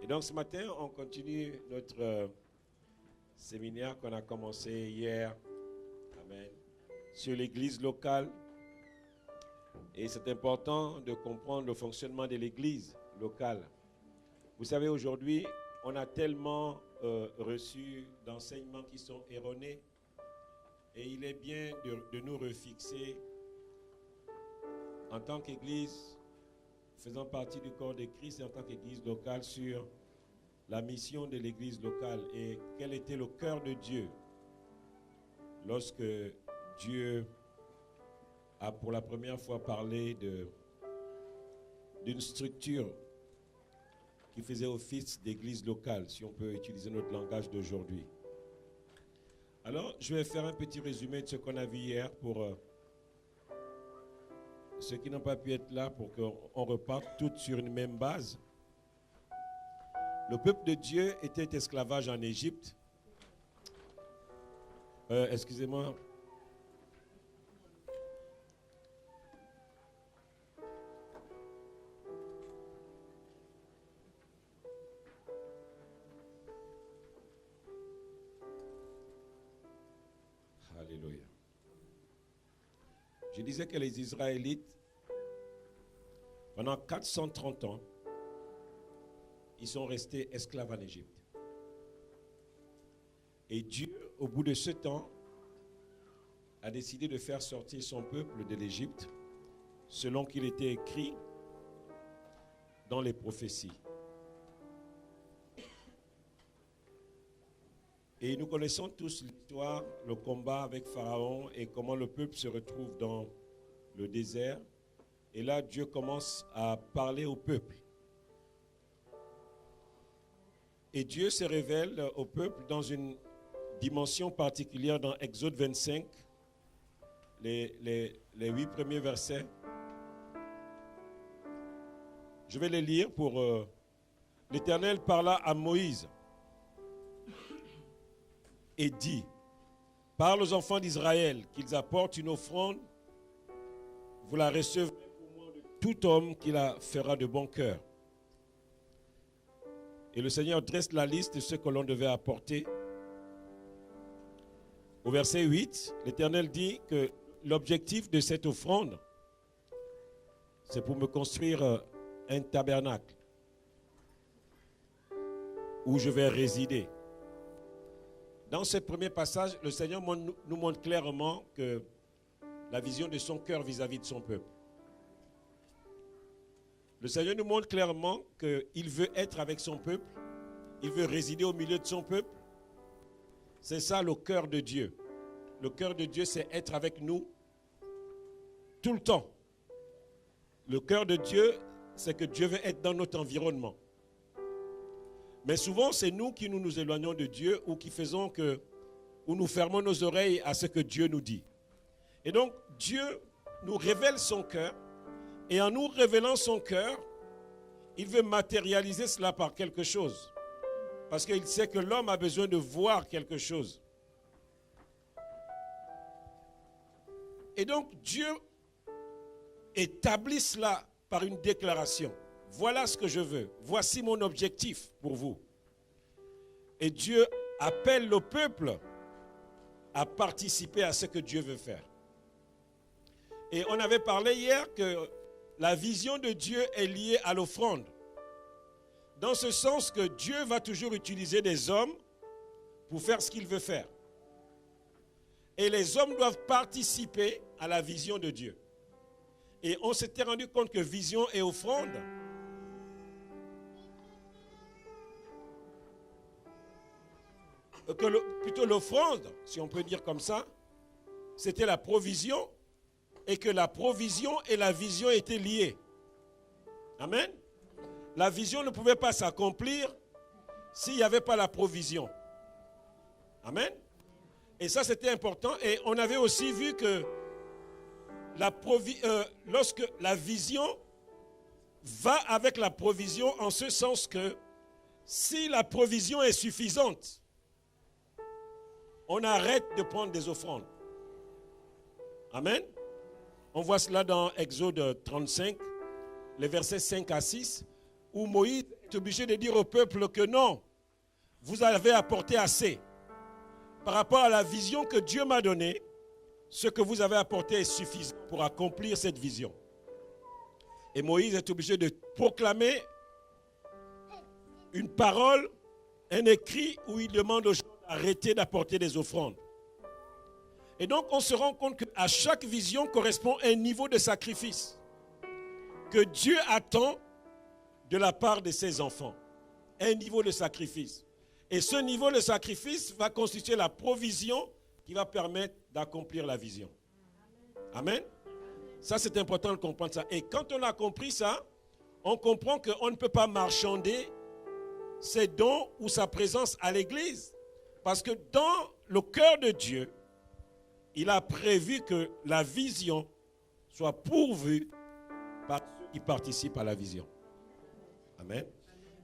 Et donc ce matin, on continue notre séminaire qu'on a commencé hier, amen, sur l'église locale. Et c'est important de comprendre le fonctionnement de l'église locale. Vous savez, aujourd'hui, on a tellement reçu d'enseignements qui sont erronés. Et il est bien de nous refixer en tant qu'église, faisant partie du corps de Christ et en tant qu'église locale, sur la mission de l'église locale et quel était le cœur de Dieu lorsque Dieu a pour la première fois parlé d'une structure qui faisait office d'église locale, si on peut utiliser notre langage d'aujourd'hui. Alors, je vais faire un petit résumé de ce qu'on a vu hier pour ceux qui n'ont pas pu être là, pour qu'on reparte toutes sur une même base. Le peuple de Dieu était esclavage en Égypte. Excusez-moi. Alléluia. Je disais que les Israélites, pendant 430 ans, ils sont restés esclaves en Égypte. Et Dieu, au bout de ce temps, a décidé de faire sortir son peuple de l'Égypte, selon qu'il était écrit dans les prophéties. Et nous connaissons tous l'histoire, le combat avec Pharaon et comment le peuple se retrouve dans le désert. Et là, Dieu commence à parler au peuple. Et Dieu se révèle au peuple dans une dimension particulière dans Exode 25, les 8 premiers versets. Je vais les lire pour... L'Éternel parla à Moïse et dit, parle aux enfants d'Israël qu'ils apportent une offrande, vous la recevrez pour moi de tout homme qui la fera de bon cœur. Et le Seigneur dresse la liste de ce que l'on devait apporter. Au verset 8, l'Éternel dit que l'objectif de cette offrande, c'est pour me construire un tabernacle où je vais résider. Dans ce premier passage, le Seigneur nous montre clairement que la vision de son cœur vis-à-vis de son peuple. Le Seigneur nous montre clairement qu'il veut être avec son peuple, il veut résider au milieu de son peuple. C'est ça le cœur de Dieu. Le cœur de Dieu, c'est être avec nous tout le temps. Le cœur de Dieu, c'est que Dieu veut être dans notre environnement. Mais souvent, c'est nous qui nous éloignons de Dieu ou qui faisons ou nous fermons nos oreilles à ce que Dieu nous dit. Et donc, Dieu nous révèle son cœur. Et en nous révélant son cœur, il veut matérialiser cela par quelque chose. Parce qu'il sait que l'homme a besoin de voir quelque chose. Et donc, Dieu établit cela par une déclaration. Voilà ce que je veux. Voici mon objectif pour vous. Et Dieu appelle le peuple à participer à ce que Dieu veut faire. Et on avait parlé hier que la vision de Dieu est liée à l'offrande. Dans ce sens que Dieu va toujours utiliser des hommes pour faire ce qu'il veut faire. Et les hommes doivent participer à la vision de Dieu. Et on s'était rendu compte que vision et offrande, plutôt l'offrande, si on peut dire comme ça, c'était la provision, et que la provision et la vision étaient liées. Amen. La vision ne pouvait pas s'accomplir s'il n'y avait pas la provision. Amen. Et ça, c'était important. Et on avait aussi vu que lorsque la vision va avec la provision, en ce sens que si la provision est suffisante, on arrête de prendre des offrandes. Amen. On voit cela dans Exode 35, les versets 5 à 6, où Moïse est obligé de dire au peuple que non, vous avez apporté assez. Par rapport à la vision que Dieu m'a donnée, ce que vous avez apporté est suffisant pour accomplir cette vision. Et Moïse est obligé de proclamer une parole, un écrit où il demande aux gens d'arrêter d'apporter des offrandes. Et donc on se rend compte qu'à chaque vision correspond un niveau de sacrifice que Dieu attend de la part de ses enfants. Un niveau de sacrifice. Et ce niveau de sacrifice va constituer la provision qui va permettre d'accomplir la vision. Amen. Ça, c'est important de comprendre ça. Et quand on a compris ça, on comprend qu'on ne peut pas marchander ses dons ou sa présence à l'église. Parce que dans le cœur de Dieu, il a prévu que la vision soit pourvue par ceux qui participent à la vision. Amen.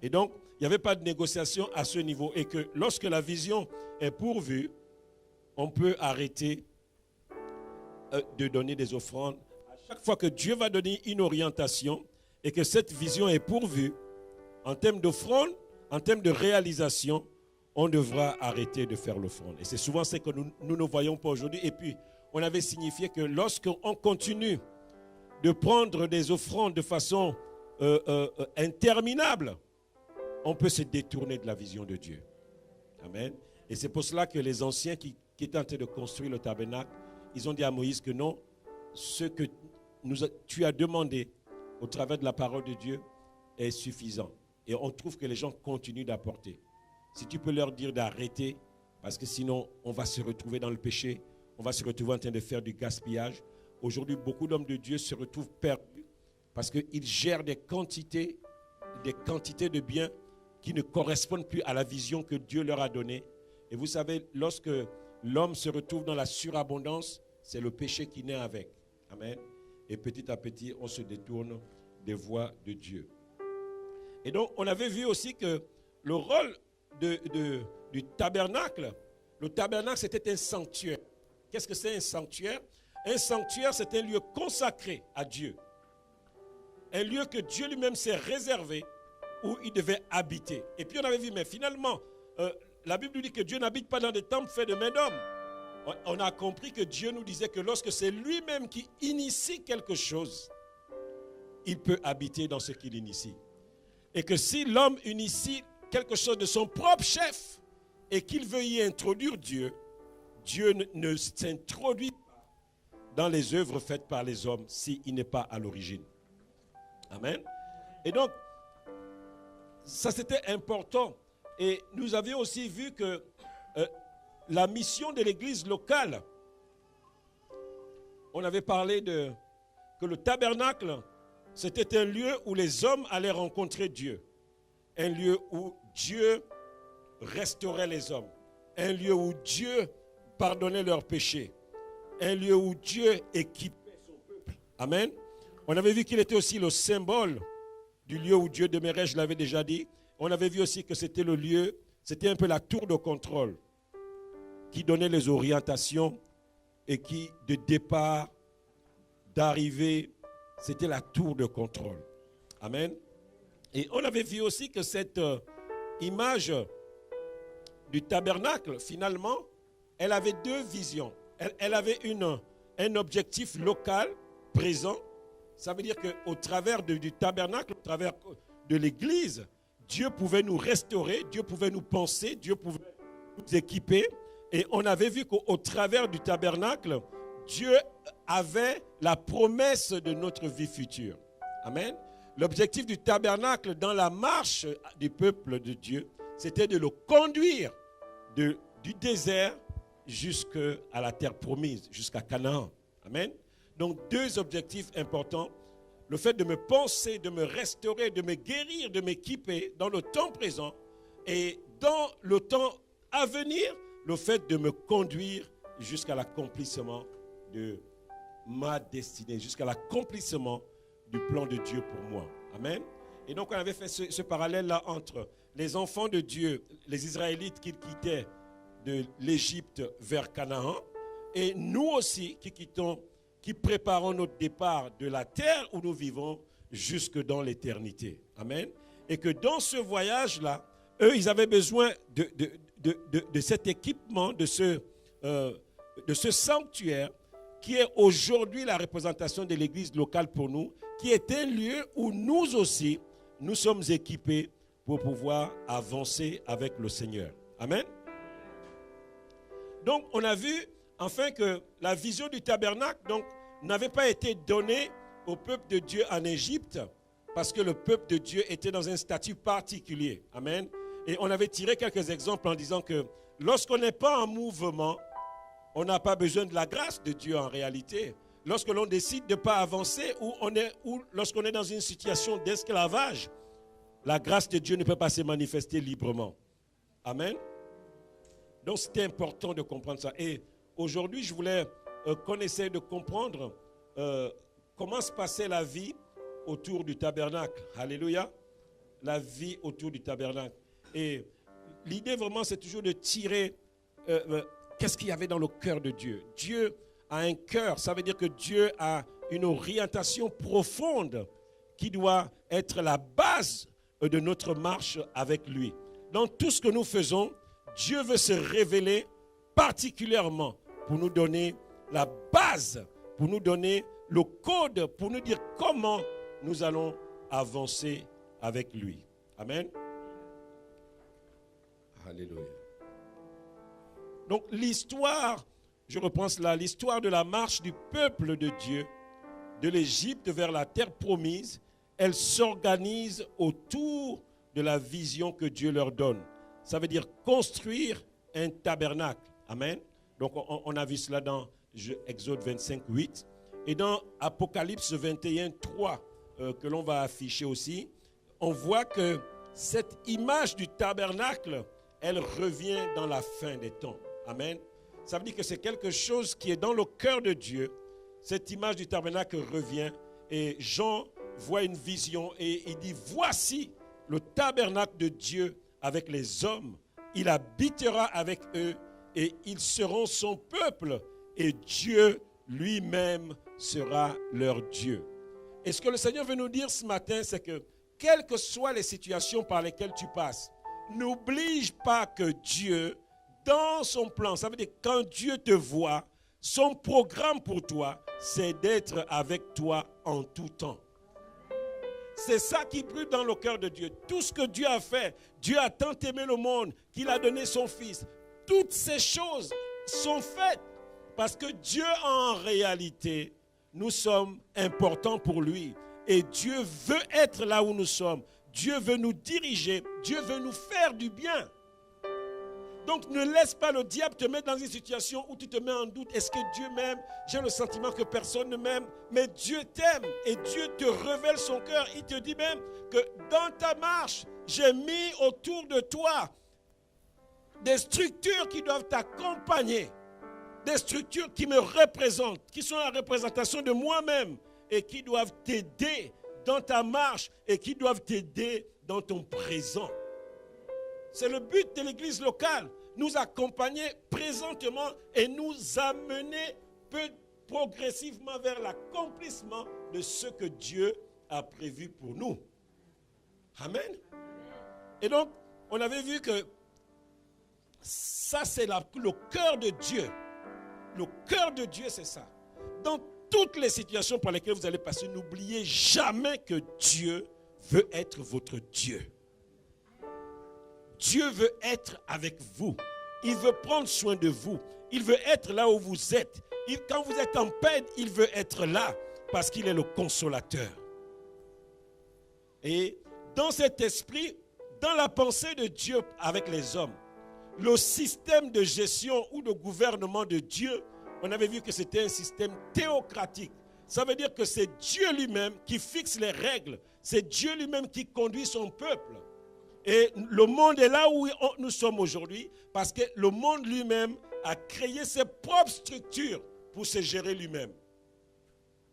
Et donc, il n'y avait pas de négociation à ce niveau. Et que lorsque la vision est pourvue, on peut arrêter de donner des offrandes. À chaque fois que Dieu va donner une orientation et que cette vision est pourvue, en termes d'offrande, en termes de réalisation, on devra arrêter de faire l'offrande. Et c'est souvent ce que nous ne voyons pas aujourd'hui. Et puis, on avait signifié que lorsqu'on continue de prendre des offrandes de façon interminable, on peut se détourner de la vision de Dieu. Amen. Et c'est pour cela que les anciens qui étaient en train de construire le tabernacle, ils ont dit à Moïse que non, ce que tu as demandé au travers de la parole de Dieu est suffisant. Et on trouve que les gens continuent d'apporter. Si tu peux leur dire d'arrêter, parce que sinon on va se retrouver dans le péché, on va se retrouver en train de faire du gaspillage. Aujourd'hui, beaucoup d'hommes de Dieu se retrouvent perdus parce qu'ils gèrent des quantités de biens qui ne correspondent plus à la vision que Dieu leur a donnée. Et vous savez, lorsque l'homme se retrouve dans la surabondance, c'est le péché qui naît avec. Amen. Et petit à petit, on se détourne des voies de Dieu. Et donc, on avait vu aussi que le rôle du tabernacle, le tabernacle, c'était un sanctuaire. Qu'est-ce que c'est un sanctuaire? Un sanctuaire, c'est un lieu consacré à Dieu. Un lieu que Dieu lui-même s'est réservé où il devait habiter. Et puis on avait vu, mais finalement, la Bible nous dit que Dieu n'habite pas dans des temples faits de main d'homme. On a compris que Dieu nous disait que lorsque c'est lui-même qui initie quelque chose, il peut habiter dans ce qu'il initie. Et que si l'homme initie quelque chose de son propre chef et qu'il veut y introduire Dieu, Dieu ne s'introduit pas dans les œuvres faites par les hommes s'il n'est pas à l'origine. Amen. Et donc, ça c'était important. Et nous avions aussi vu que la mission de l'église locale, on avait parlé que le tabernacle, c'était un lieu où les hommes allaient rencontrer Dieu. Un lieu où Dieu restaurait les hommes. Un lieu où Dieu pardonnait leurs péchés. Un lieu où Dieu équipait son peuple. Amen. On avait vu qu'il était aussi le symbole du lieu où Dieu demeurait, je l'avais déjà dit. On avait vu aussi que c'était le lieu, c'était un peu la tour de contrôle qui donnait les orientations et qui, de départ, d'arrivée, c'était la tour de contrôle. Amen. Et on avait vu aussi que cette image du tabernacle, finalement, elle avait deux visions. Elle avait un objectif local, présent. Ça veut dire qu'au travers du tabernacle, au travers de l'église, Dieu pouvait nous restaurer, Dieu pouvait nous penser, Dieu pouvait nous équiper. Et on avait vu qu'au travers du tabernacle, Dieu avait la promesse de notre vie future. Amen. L'objectif du tabernacle dans la marche du peuple de Dieu, c'était de le conduire du désert jusqu'à la terre promise, jusqu'à Canaan. Amen. Donc deux objectifs importants. Le fait de me penser, de me restaurer, de me guérir, de m'équiper dans le temps présent et dans le temps à venir, le fait de me conduire jusqu'à l'accomplissement de ma destinée, jusqu'à l'accomplissement du plan de Dieu pour moi. Amen. Et donc on avait fait ce parallèle-là entre les enfants de Dieu, les Israélites qui quittaient de l'Égypte vers Canaan, et nous aussi qui préparons notre départ de la terre où nous vivons jusque dans l'éternité. Amen. et que dans ce voyage-là, eux, ils avaient besoin de cet équipement, de ce sanctuaire qui est aujourd'hui la représentation de l'église locale pour nous, qui est un lieu où nous aussi, nous sommes équipés pour pouvoir avancer avec le Seigneur. Amen. Donc, on a vu enfin que la vision du tabernacle n'avait pas été donnée au peuple de Dieu en Égypte parce que le peuple de Dieu était dans un statut particulier. Amen. Et on avait tiré quelques exemples en disant que lorsqu'on n'est pas en mouvement, on n'a pas besoin de la grâce de Dieu en réalité. Lorsque l'on décide de ne pas avancer ou lorsqu'on est dans une situation d'esclavage, la grâce de Dieu ne peut pas se manifester librement. Amen. Donc c'était important de comprendre ça. Et aujourd'hui, je voulais qu'on essaie de comprendre comment se passait la vie autour du tabernacle. Alléluia. La vie autour du tabernacle. Et l'idée vraiment, c'est toujours de tirer qu'est-ce qu'il y avait dans le cœur de Dieu. Dieu a un cœur, ça veut dire que Dieu a une orientation profonde qui doit être la base de notre marche avec lui. Dans tout ce que nous faisons, Dieu veut se révéler particulièrement pour nous donner la base, pour nous donner le code, pour nous dire comment nous allons avancer avec lui. Amen. Alléluia. Donc l'histoire, je reprends cela, l'histoire de la marche du peuple de Dieu, de l'Égypte vers la terre promise, elle s'organise autour de la vision que Dieu leur donne. Ça veut dire construire un tabernacle. Amen. Donc on a vu cela dans Exode 25, 8. Et dans Apocalypse 21, 3, que l'on va afficher aussi, on voit que cette image du tabernacle, elle revient dans la fin des temps. Amen. Ça veut dire que c'est quelque chose qui est dans le cœur de Dieu. Cette image du tabernacle revient et Jean voit une vision et il dit, voici le tabernacle de Dieu avec les hommes. Il habitera avec eux et ils seront son peuple et Dieu lui-même sera leur Dieu. Et ce que le Seigneur veut nous dire ce matin, c'est que quelles que soient les situations par lesquelles tu passes, n'oublie pas que Dieu, dans son plan, ça veut dire quand Dieu te voit, son programme pour toi, c'est d'être avec toi en tout temps. C'est ça qui brûle dans le cœur de Dieu. Tout ce que Dieu a fait, Dieu a tant aimé le monde qu'il a donné son Fils. Toutes ces choses sont faites parce que Dieu, en réalité, nous sommes importants pour lui. Et Dieu veut être là où nous sommes. Dieu veut nous diriger. Dieu veut nous faire du bien. Donc ne laisse pas le diable te mettre dans une situation où tu te mets en doute. Est-ce que Dieu m'aime? J'ai le sentiment que personne ne m'aime. Mais Dieu t'aime et Dieu te révèle son cœur. Il te dit même que dans ta marche, j'ai mis autour de toi des structures qui doivent t'accompagner. Des structures qui me représentent, qui sont la représentation de moi-même et qui doivent t'aider dans ta marche et qui doivent t'aider dans ton présent. C'est le but de l'église locale, nous accompagner présentement et nous amener progressivement vers l'accomplissement de ce que Dieu a prévu pour nous. Amen. Et donc, on avait vu que ça, c'est le cœur de Dieu. Le cœur de Dieu, c'est ça. Dans toutes les situations par lesquelles vous allez passer, n'oubliez jamais que Dieu veut être votre Dieu. Dieu veut être avec vous. Il veut prendre soin de vous. Il veut être là où vous êtes. Quand vous êtes en peine, il veut être là parce qu'il est le consolateur. Et dans cet esprit, dans la pensée de Dieu avec les hommes, le système de gestion ou de gouvernement de Dieu, on avait vu que c'était un système théocratique. Ça veut dire que c'est Dieu lui-même qui fixe les règles. C'est Dieu lui-même qui conduit son peuple. Et le monde est là où nous sommes aujourd'hui parce que le monde lui-même a créé ses propres structures pour se gérer lui-même.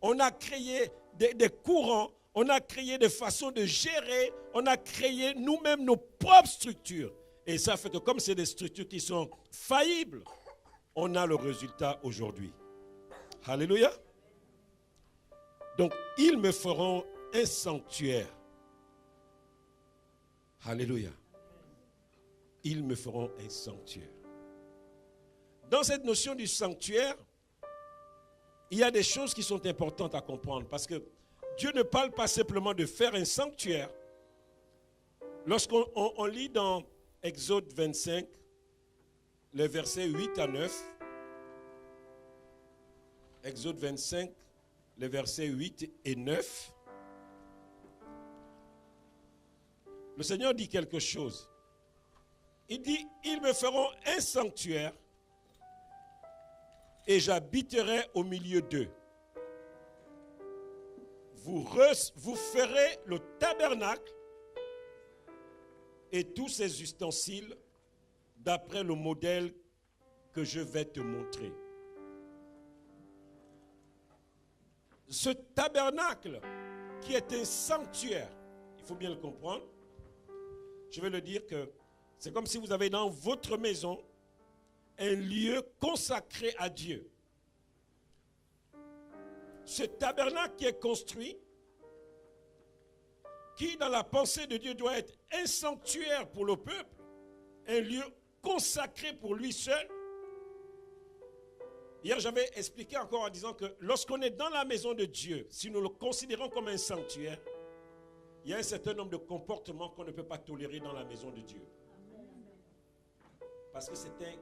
On a créé des courants, on a créé des façons de gérer, on a créé nous-mêmes nos propres structures. Et ça fait que comme c'est des structures qui sont faillibles, on a le résultat aujourd'hui. Alléluia. « Donc, ils me feront un sanctuaire. Alléluia. Ils me feront un sanctuaire. Dans cette notion du sanctuaire, il y a des choses qui sont importantes à comprendre parce que Dieu ne parle pas simplement de faire un sanctuaire. Lorsqu'on lit dans Exode 25, les versets 8 à 9, Exode 25, les versets 8 et 9, le Seigneur dit quelque chose. Il dit, ils me feront un sanctuaire et j'habiterai au milieu d'eux. Vous ferez le tabernacle et tous ses ustensiles d'après le modèle que je vais te montrer. Ce tabernacle qui est un sanctuaire, il faut bien le comprendre. Je vais le dire que c'est comme si vous avez dans votre maison un lieu consacré à Dieu. Ce tabernacle qui est construit, qui dans la pensée de Dieu doit être un sanctuaire pour le peuple, un lieu consacré pour lui seul. Hier, j'avais expliqué encore en disant que lorsqu'on est dans la maison de Dieu, si nous le considérons comme un sanctuaire, il y a un certain nombre de comportements qu'on ne peut pas tolérer dans la maison de Dieu. Parce que c'est un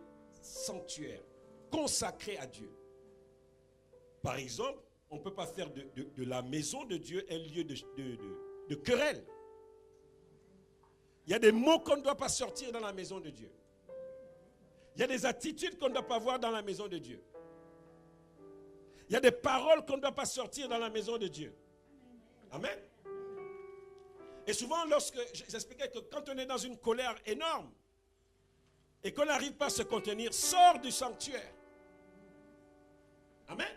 sanctuaire consacré à Dieu. Par exemple, on ne peut pas faire de la maison de Dieu un lieu de querelle. Il y a des mots qu'on ne doit pas sortir dans la maison de Dieu. Il y a des attitudes qu'on ne doit pas voir dans la maison de Dieu. Il y a des paroles qu'on ne doit pas sortir dans la maison de Dieu. Amen. Et souvent, lorsque j'expliquais que quand on est dans une colère énorme et qu'on n'arrive pas à se contenir, sors du sanctuaire. Amen.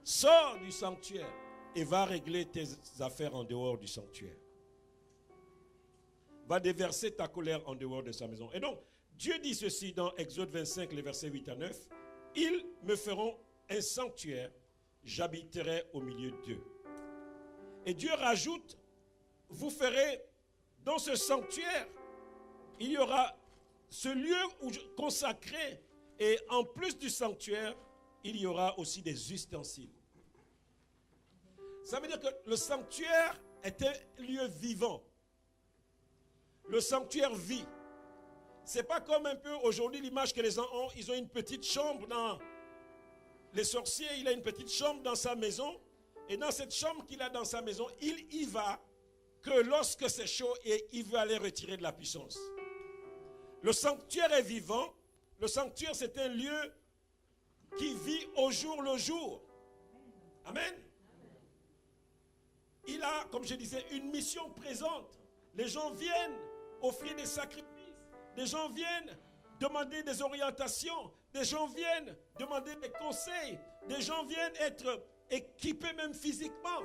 Sors du sanctuaire et va régler tes affaires en dehors du sanctuaire. Va déverser ta colère en dehors de sa maison. Et donc, Dieu dit ceci dans Exode 25, les versets 8 à 9. Ils me feront un sanctuaire, j'habiterai au milieu d'eux. Et Dieu rajoute, vous ferez dans ce sanctuaire, il y aura ce lieu consacré, et en plus du sanctuaire, il y aura aussi des ustensiles. Ça veut dire que le sanctuaire est un lieu vivant. Le sanctuaire vit. Ce n'est pas comme un peu aujourd'hui l'image que les gens ont. Ils ont une petite chambre dans... Les sorciers, il a une petite chambre dans sa maison. Et dans cette chambre qu'il a dans sa maison, il y va que lorsque c'est chaud et il veut aller retirer de la puissance. Le sanctuaire est vivant. Le sanctuaire, c'est un lieu qui vit au jour le jour. Amen. Il a, comme je disais, une mission présente. Les gens viennent offrir des sacrifices. Des gens viennent demander des orientations. Des gens viennent demander des conseils. Des gens viennent être équipés même physiquement.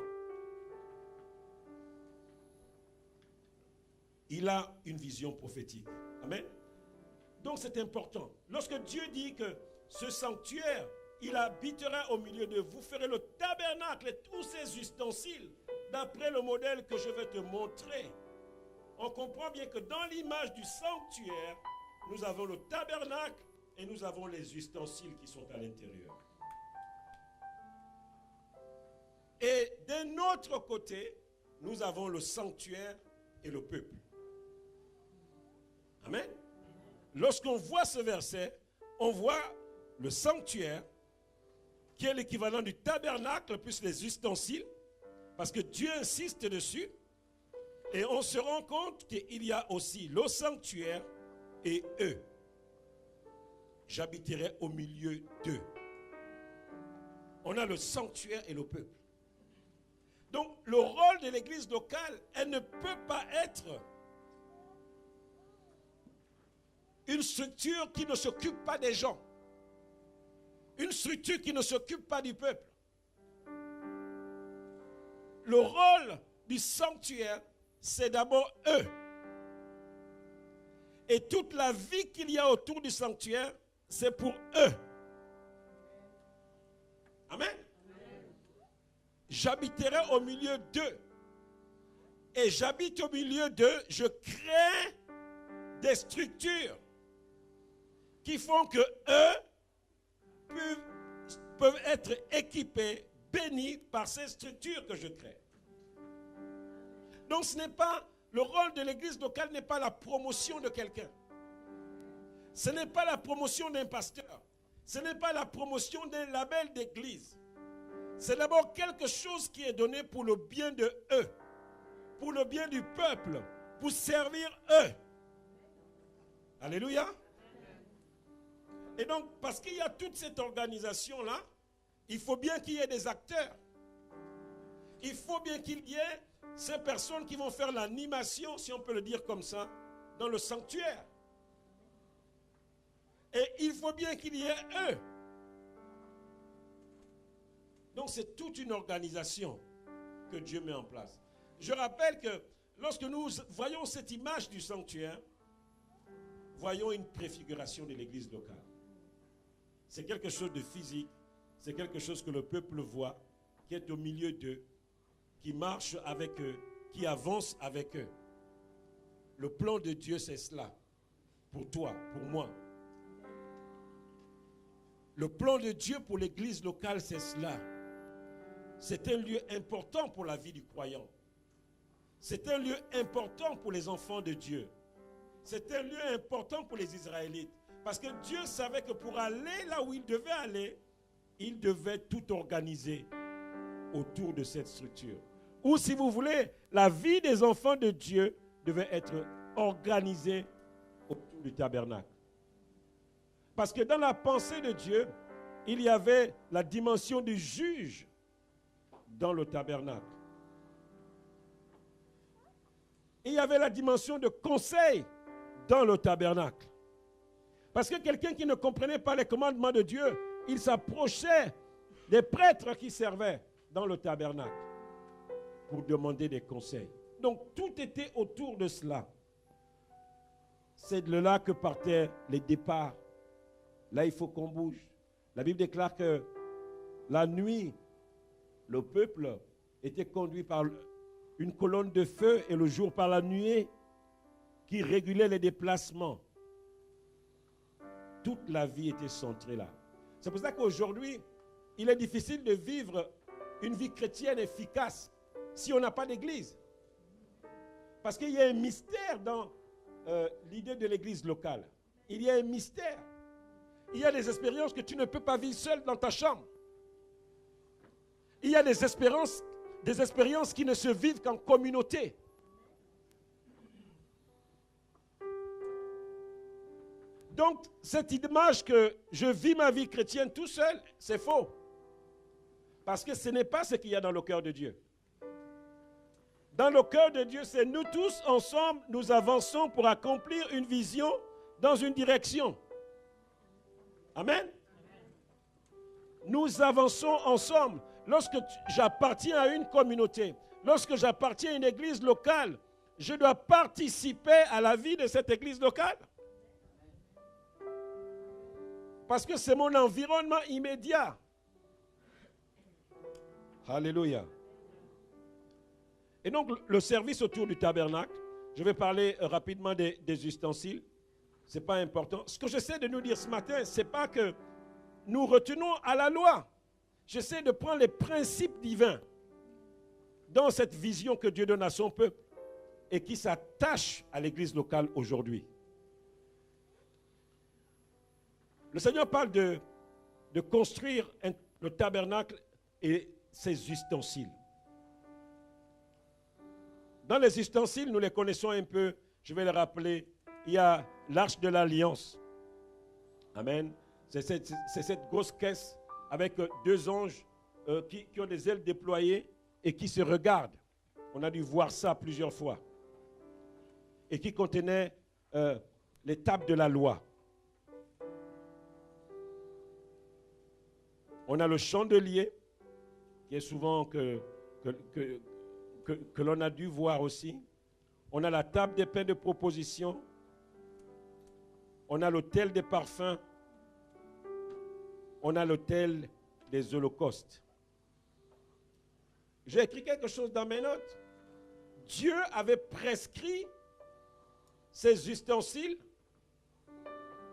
Il a une vision prophétique. Amen. Donc c'est important. Lorsque Dieu dit que ce sanctuaire, il habitera au milieu de vous, ferez le tabernacle et tous ses ustensiles d'après le modèle que je vais te montrer. On comprend bien que dans l'image du sanctuaire, nous avons le tabernacle et nous avons les ustensiles qui sont à l'intérieur. Et d'un autre côté, nous avons le sanctuaire et le peuple. Amen. Lorsqu'on voit ce verset, on voit le sanctuaire qui est l'équivalent du tabernacle plus les ustensiles, parce que Dieu insiste dessus. Et on se rend compte qu'il y a aussi le sanctuaire et eux. J'habiterai au milieu d'eux. On a le sanctuaire et le peuple. Donc le rôle de l'église locale, elle ne peut pas être une structure qui ne s'occupe pas des gens. Une structure qui ne s'occupe pas du peuple. Le rôle du sanctuaire, c'est d'abord eux. Et toute la vie qu'il y a autour du sanctuaire, c'est pour eux. Amen. J'habiterai au milieu d'eux. et j'habite au milieu d'eux, je crée des structures qui font que eux peuvent être équipés, bénis par ces structures que je crée. Donc ce n'est pas, le rôle de l'église locale n'est pas la promotion de quelqu'un. Ce n'est pas la promotion d'un pasteur. Ce n'est pas la promotion d'un label d'église. C'est d'abord quelque chose qui est donné pour le bien de eux, pour le bien du peuple, pour servir eux. Alléluia. Et donc, parce qu'il y a toute cette organisation-là, il faut bien qu'il y ait des acteurs. Il faut bien qu'il y ait ces personnes qui vont faire l'animation, si on peut le dire comme ça, dans le sanctuaire. Et il faut bien qu'il y ait eux. Donc c'est toute une organisation que Dieu met en place. Je rappelle que lorsque nous voyons cette image du sanctuaire, voyons une préfiguration de l'église locale. C'est quelque chose de physique, c'est quelque chose que le peuple voit, qui est au milieu d'eux, qui marche avec eux, qui avance avec eux. Le plan de Dieu, c'est cela. Pour toi, pour moi. Le plan de Dieu pour l'église locale, c'est cela. C'est un lieu important pour la vie du croyant. C'est un lieu important pour les enfants de Dieu. C'est un lieu important pour les Israélites. Parce que Dieu savait que pour aller là où il devait aller, il devait tout organiser autour de cette structure. Ou si vous voulez, la vie des enfants de Dieu devait être organisée autour du tabernacle. Parce que dans la pensée de Dieu, il y avait la dimension du juge dans le tabernacle. Il y avait la dimension de conseil dans le tabernacle. Parce que quelqu'un qui ne comprenait pas les commandements de Dieu, il s'approchait des prêtres qui servaient dans le tabernacle pour demander des conseils. Donc tout était autour de cela. C'est de là que partaient les départs. Là, il faut qu'on bouge. La Bible déclare que la nuit, le peuple était conduit par une colonne de feu et le jour par la nuée qui régulait les déplacements. Toute la vie était centrée là. C'est pour ça qu'aujourd'hui, il est difficile de vivre une vie chrétienne efficace si on n'a pas d'église. Parce qu'il y a un mystère dans l'idée de l'église locale. Il y a un mystère. Il y a des expériences que tu ne peux pas vivre seul dans ta chambre. Il y a des expériences qui ne se vivent qu'en communauté. Donc, cette image que je vis ma vie chrétienne tout seul, c'est faux. Parce que ce n'est pas ce qu'il y a dans le cœur de Dieu. Dans le cœur de Dieu, c'est nous tous ensemble, nous avançons pour accomplir une vision dans une direction. Amen. Nous avançons ensemble. Lorsque j'appartiens à une communauté, lorsque j'appartiens à une église locale, je dois participer à la vie de cette église locale. Parce que c'est mon environnement immédiat. Alléluia. Et donc, le service autour du tabernacle, je vais parler rapidement des ustensiles. Ce n'est pas important. Ce que j'essaie de nous dire ce matin, ce n'est pas que nous retenons à la loi. J'essaie de prendre les principes divins dans cette vision que Dieu donne à son peuple et qui s'attache à l'église locale aujourd'hui. Le Seigneur parle de construire le tabernacle et ses ustensiles. Dans les ustensiles, nous les connaissons un peu. Je vais les rappeler. Il y a l'arche de l'alliance. Amen. C'est cette grosse caisse avec deux anges qui ont des ailes déployées et qui se regardent. On a dû voir ça plusieurs fois. Et qui contenait les tables de la loi. On a le chandelier, qui est souvent que l'on a dû voir aussi. On a la table des pains de proposition. On a l'autel des parfums. On a l'autel des holocaustes. J'ai écrit quelque chose dans mes notes. Dieu avait prescrit ces ustensiles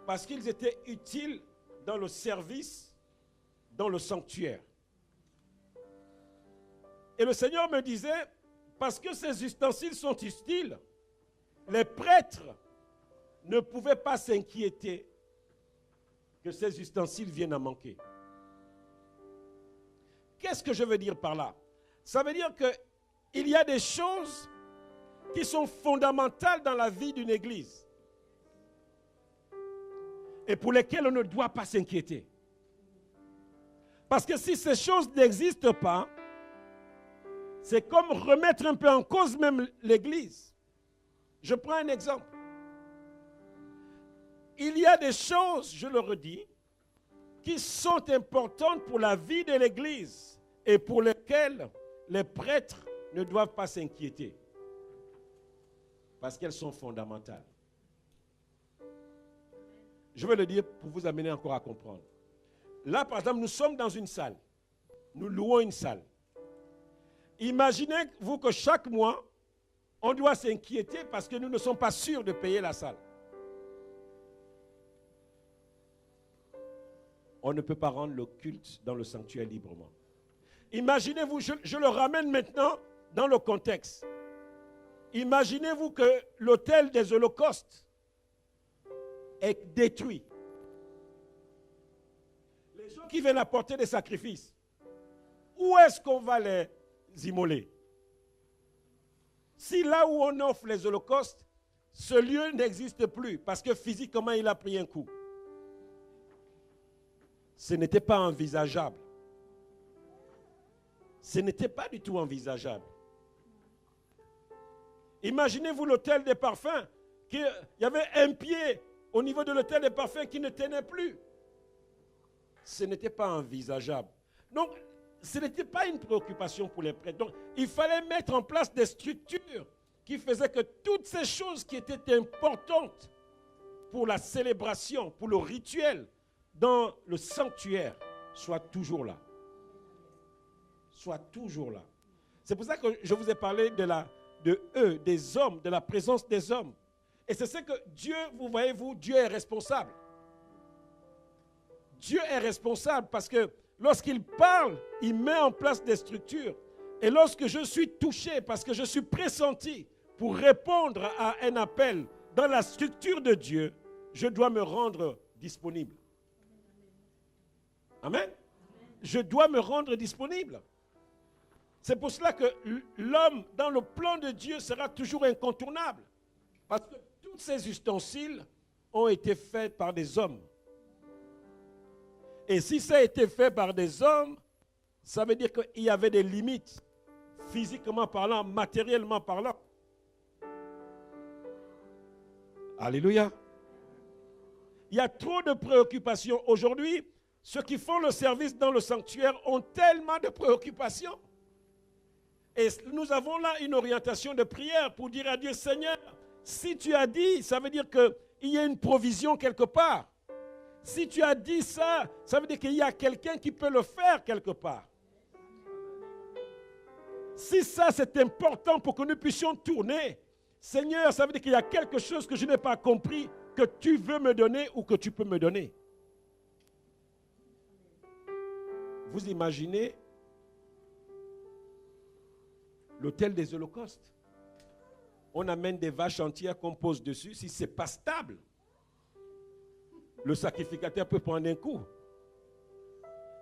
parce qu'ils étaient utiles dans le service, dans le sanctuaire. Et le Seigneur me disait, parce que ces ustensiles sont utiles, les prêtres ne pouvaient pas s'inquiéter que ces ustensiles viennent à manquer. Qu'est-ce que je veux dire par là? Ça veut dire qu'il y a des choses qui sont fondamentales dans la vie d'une église et pour lesquelles on ne doit pas s'inquiéter. Parce que si ces choses n'existent pas, c'est comme remettre un peu en cause même l'église. Je prends un exemple. Il y a des choses, je le redis, qui sont importantes pour la vie de l'église et pour lesquelles les prêtres ne doivent pas s'inquiéter. Parce qu'elles sont fondamentales. Je vais le dire pour vous amener encore à comprendre. Là, par exemple, nous sommes dans une salle. Nous louons une salle. Imaginez-vous que chaque mois, on doit s'inquiéter parce que nous ne sommes pas sûrs de payer la salle. On ne peut pas rendre le culte dans le sanctuaire librement. Imaginez-vous, je le ramène maintenant dans le contexte. Imaginez-vous que l'autel des holocaustes est détruit. Les gens qui viennent apporter des sacrifices, où est-ce qu'on va les immoler? Si là où on offre les holocaustes, ce lieu n'existe plus parce que physiquement il a pris un coup. Ce n'était pas envisageable. Ce n'était pas du tout envisageable. Imaginez-vous l'autel des parfums. Il y avait un pied au niveau de l'autel des parfums qui ne tenait plus. Ce n'était pas envisageable. Donc, ce n'était pas une préoccupation pour les prêtres. Donc, il fallait mettre en place des structures qui faisaient que toutes ces choses qui étaient importantes pour la célébration, pour le rituel, dans le sanctuaire, soient toujours là. Soient toujours là. C'est pour ça que je vous ai parlé de eux, des hommes, de la présence des hommes. Et c'est ce que Dieu, vous voyez-vous, Dieu est responsable. Dieu est responsable parce que lorsqu'il parle, il met en place des structures. Et lorsque je suis touché, parce que je suis pressenti pour répondre à un appel dans la structure de Dieu, je dois me rendre disponible. Amen. Je dois me rendre disponible. C'est pour cela que l'homme, dans le plan de Dieu, sera toujours incontournable. Parce que tous ces ustensiles ont été faits par des hommes. Et si ça a été fait par des hommes, ça veut dire qu'il y avait des limites, physiquement parlant, matériellement parlant. Alléluia. Il y a trop de préoccupations. Aujourd'hui, ceux qui font le service dans le sanctuaire ont tellement de préoccupations. Et nous avons là une orientation de prière pour dire à Dieu, Seigneur, si tu as dit, ça veut dire qu'il y a une provision quelque part. Si tu as dit ça, ça veut dire qu'il y a quelqu'un qui peut le faire quelque part. Si ça c'est important pour que nous puissions tourner, Seigneur, ça veut dire qu'il y a quelque chose que je n'ai pas compris, que tu veux me donner ou que tu peux me donner. Vous imaginez l'autel des holocaustes. On amène des vaches entières qu'on pose dessus. Si ce n'est pas stable, le sacrificateur peut prendre un coup.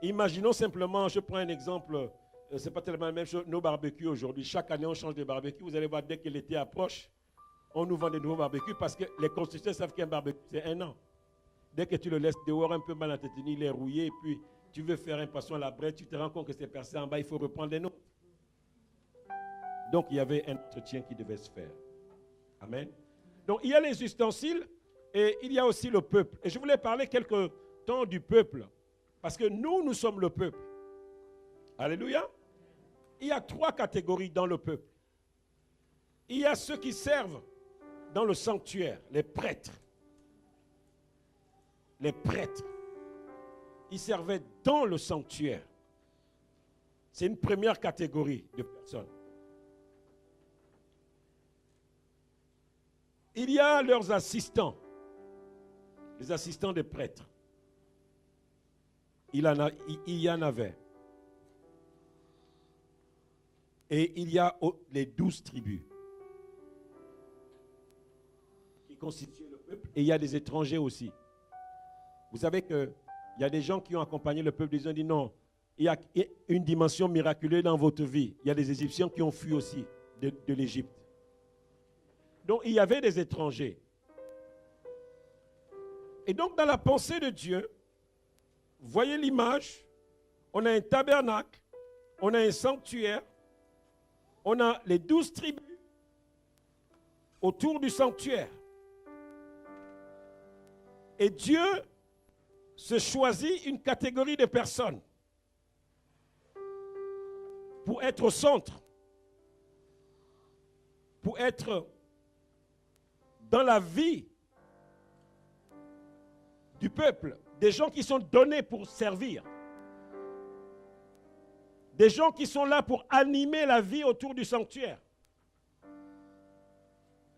Imaginons simplement, je prends un exemple, ce n'est pas tellement la même chose, nos barbecues aujourd'hui. Chaque année, on change de barbecue. Vous allez voir, dès que l'été approche, on nous vend de nouveaux barbecues parce que les constructeurs savent qu'un barbecue, c'est 1 an. Dès que tu le laisses dehors un peu mal entretenu, il est rouillé, et puis tu veux faire un poisson à la brette, tu te rends compte que c'est percé en bas, il faut reprendre un autre. Donc, il y avait un entretien qui devait se faire. Amen. Donc, il y a les ustensiles et il y a aussi le peuple. Et je voulais parler quelque temps du peuple. Parce que nous sommes le peuple. Alléluia. Il y a 3 catégories dans le peuple. Il y a ceux qui servent dans le sanctuaire, les prêtres. Les prêtres. Ils servaient dans le sanctuaire. C'est une première catégorie de personnes. il y a leurs assistants, les assistants des prêtres. Il y en avait. Et il y a les 12 tribus qui constituent le peuple. Et il y a des étrangers aussi. Vous savez qu'il y a des gens qui ont accompagné le peuple. Ils ont dit non, il y a une dimension miraculeuse dans votre vie. Il y a des Égyptiens qui ont fui aussi de l'Égypte. Donc il y avait des étrangers. Et donc dans la pensée de Dieu, voyez l'image, on a un tabernacle, on a un sanctuaire, on a les 12 tribus autour du sanctuaire. Et Dieu se choisit une catégorie de personnes pour être au centre, pour être dans la vie du peuple, des gens qui sont donnés pour servir, des gens qui sont là pour animer la vie autour du sanctuaire.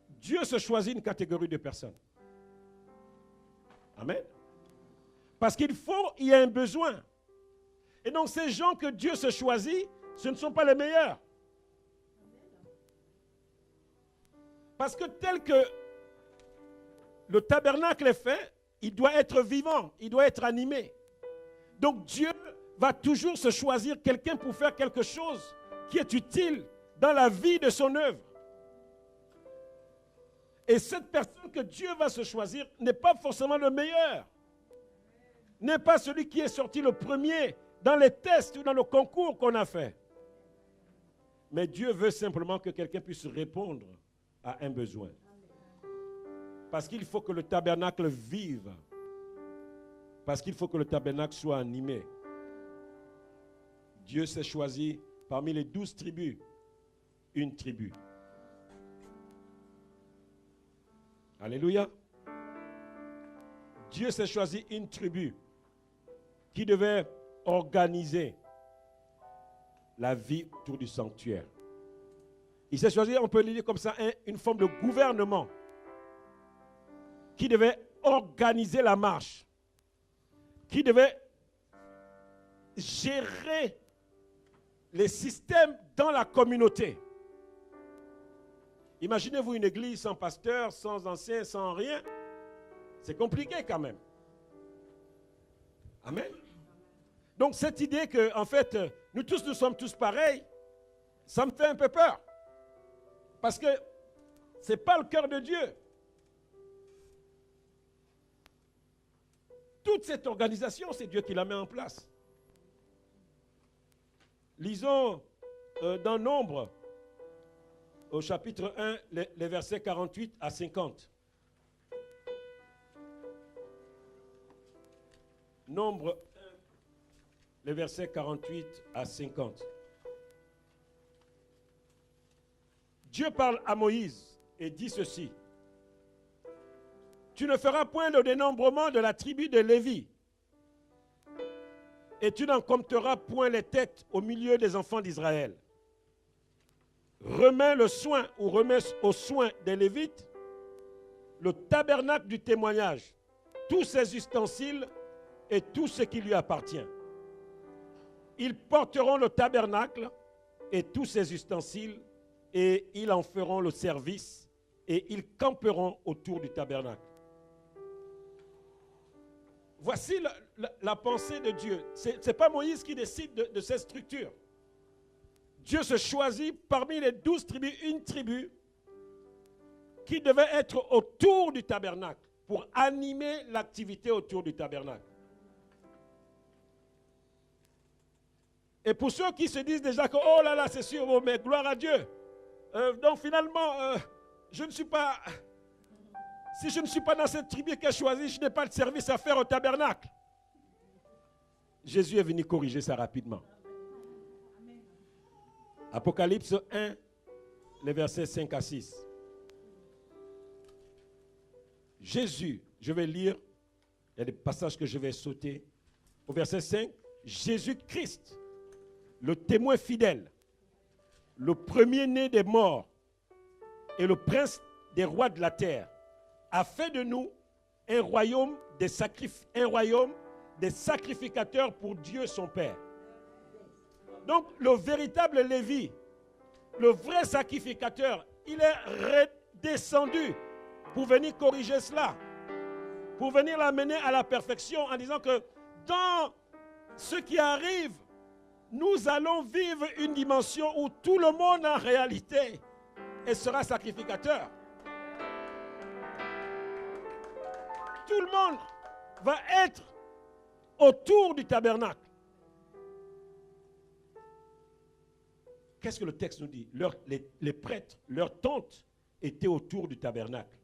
Dieu se choisit une catégorie de personnes. Amen. Parce qu'il y a un besoin. Et donc ces gens que Dieu se choisit, ce ne sont pas les meilleurs. Parce que tel que le tabernacle est fait, il doit être vivant, il doit être animé. Donc Dieu va toujours se choisir quelqu'un pour faire quelque chose qui est utile dans la vie de son œuvre. Et cette personne que Dieu va se choisir n'est pas forcément le meilleur, n'est pas celui qui est sorti le premier dans les tests ou dans le concours qu'on a fait. Mais Dieu veut simplement que quelqu'un puisse répondre à un besoin. Parce qu'il faut que le tabernacle vive. Parce qu'il faut que le tabernacle soit animé. Dieu s'est choisi parmi les 12 tribus, une tribu. Alléluia. Dieu s'est choisi une tribu qui devait organiser la vie autour du sanctuaire. Il s'est choisi, on peut le dire comme ça, une forme de gouvernement qui devait organiser la marche, qui devait gérer les systèmes dans la communauté. Imaginez-vous une église sans pasteur, sans ancien, sans rien. C'est compliqué quand même. Amen. Donc cette idée que, en fait, nous sommes tous pareils, ça me fait un peu peur. Parce que ce n'est pas le cœur de Dieu. Toute cette organisation, c'est Dieu qui la met en place. Lisons dans Nombre, au chapitre 1, les versets 48 à 50. Nombre 1, les versets 48 à 50. Dieu parle à Moïse et dit ceci. Tu ne feras point le dénombrement de la tribu de Lévi, et tu n'en compteras point les têtes au milieu des enfants d'Israël. Remets le soin ou remets au soin des Lévites le tabernacle du témoignage, tous ses ustensiles et tout ce qui lui appartient. Ils porteront le tabernacle et tous ses ustensiles, et ils en feront le service, et ils camperont autour du tabernacle. Voici la pensée de Dieu. Ce n'est pas Moïse qui décide de cette structure. Dieu se choisit parmi les 12 tribus, une tribu qui devait être autour du tabernacle pour animer l'activité autour du tabernacle. Et pour ceux qui se disent déjà que, oh là là, c'est sûr, oh, mais gloire à Dieu. Donc finalement, je ne suis pas... Si je ne suis pas dans cette tribu qui a choisi, je n'ai pas de service à faire au tabernacle. Jésus est venu corriger ça rapidement. Apocalypse 1, les versets 5 à 6. Jésus, je vais lire, il y a des passages que je vais sauter. Au verset 5, Jésus-Christ, le témoin fidèle, le premier-né des morts et le prince des rois de la terre, a fait de nous un royaume des sacrificateurs pour Dieu son Père. Donc le véritable Lévi, le vrai sacrificateur, il est redescendu pour venir corriger cela, pour venir l'amener à la perfection en disant que dans ce qui arrive, nous allons vivre une dimension où tout le monde en réalité sera sacrificateur. Tout le monde va être autour du tabernacle. Qu'est-ce que le texte nous dit? Les prêtres, leurs tentes étaient autour du tabernacle.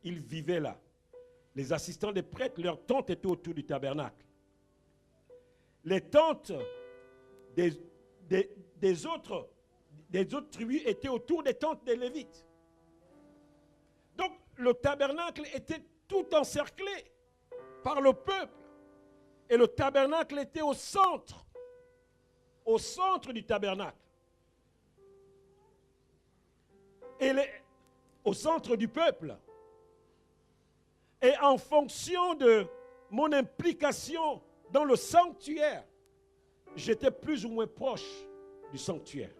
Ils vivaient là. Les assistants des prêtres, leurs tentes étaient autour du tabernacle. Les tentes des autres tribus étaient autour des tentes des Lévites. Donc le tabernacle était tout encerclé par le peuple. Et le tabernacle était au centre du tabernacle. Et au centre du peuple. Et en fonction de mon implication dans le sanctuaire, j'étais plus ou moins proche du sanctuaire.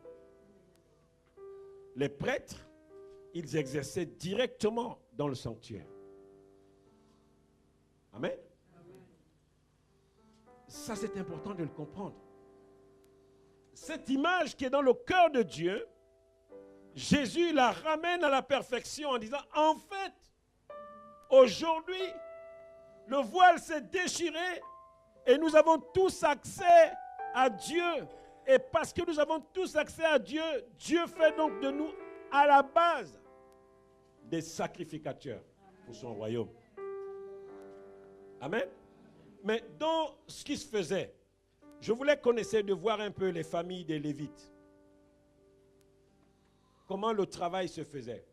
Les prêtres, ils exerçaient directement dans le sanctuaire. Amen. Ça, c'est important de le comprendre. Cette image qui est dans le cœur de Dieu, Jésus la ramène à la perfection en disant, en fait, aujourd'hui, le voile s'est déchiré et nous avons tous accès à Dieu. Et parce que nous avons tous accès à Dieu, Dieu fait donc de nous, à la base, des sacrificateurs pour son royaume. Amen. Mais dans ce qui se faisait, je voulais qu'on essaie de voir un peu les familles des Lévites. Comment le travail se faisait.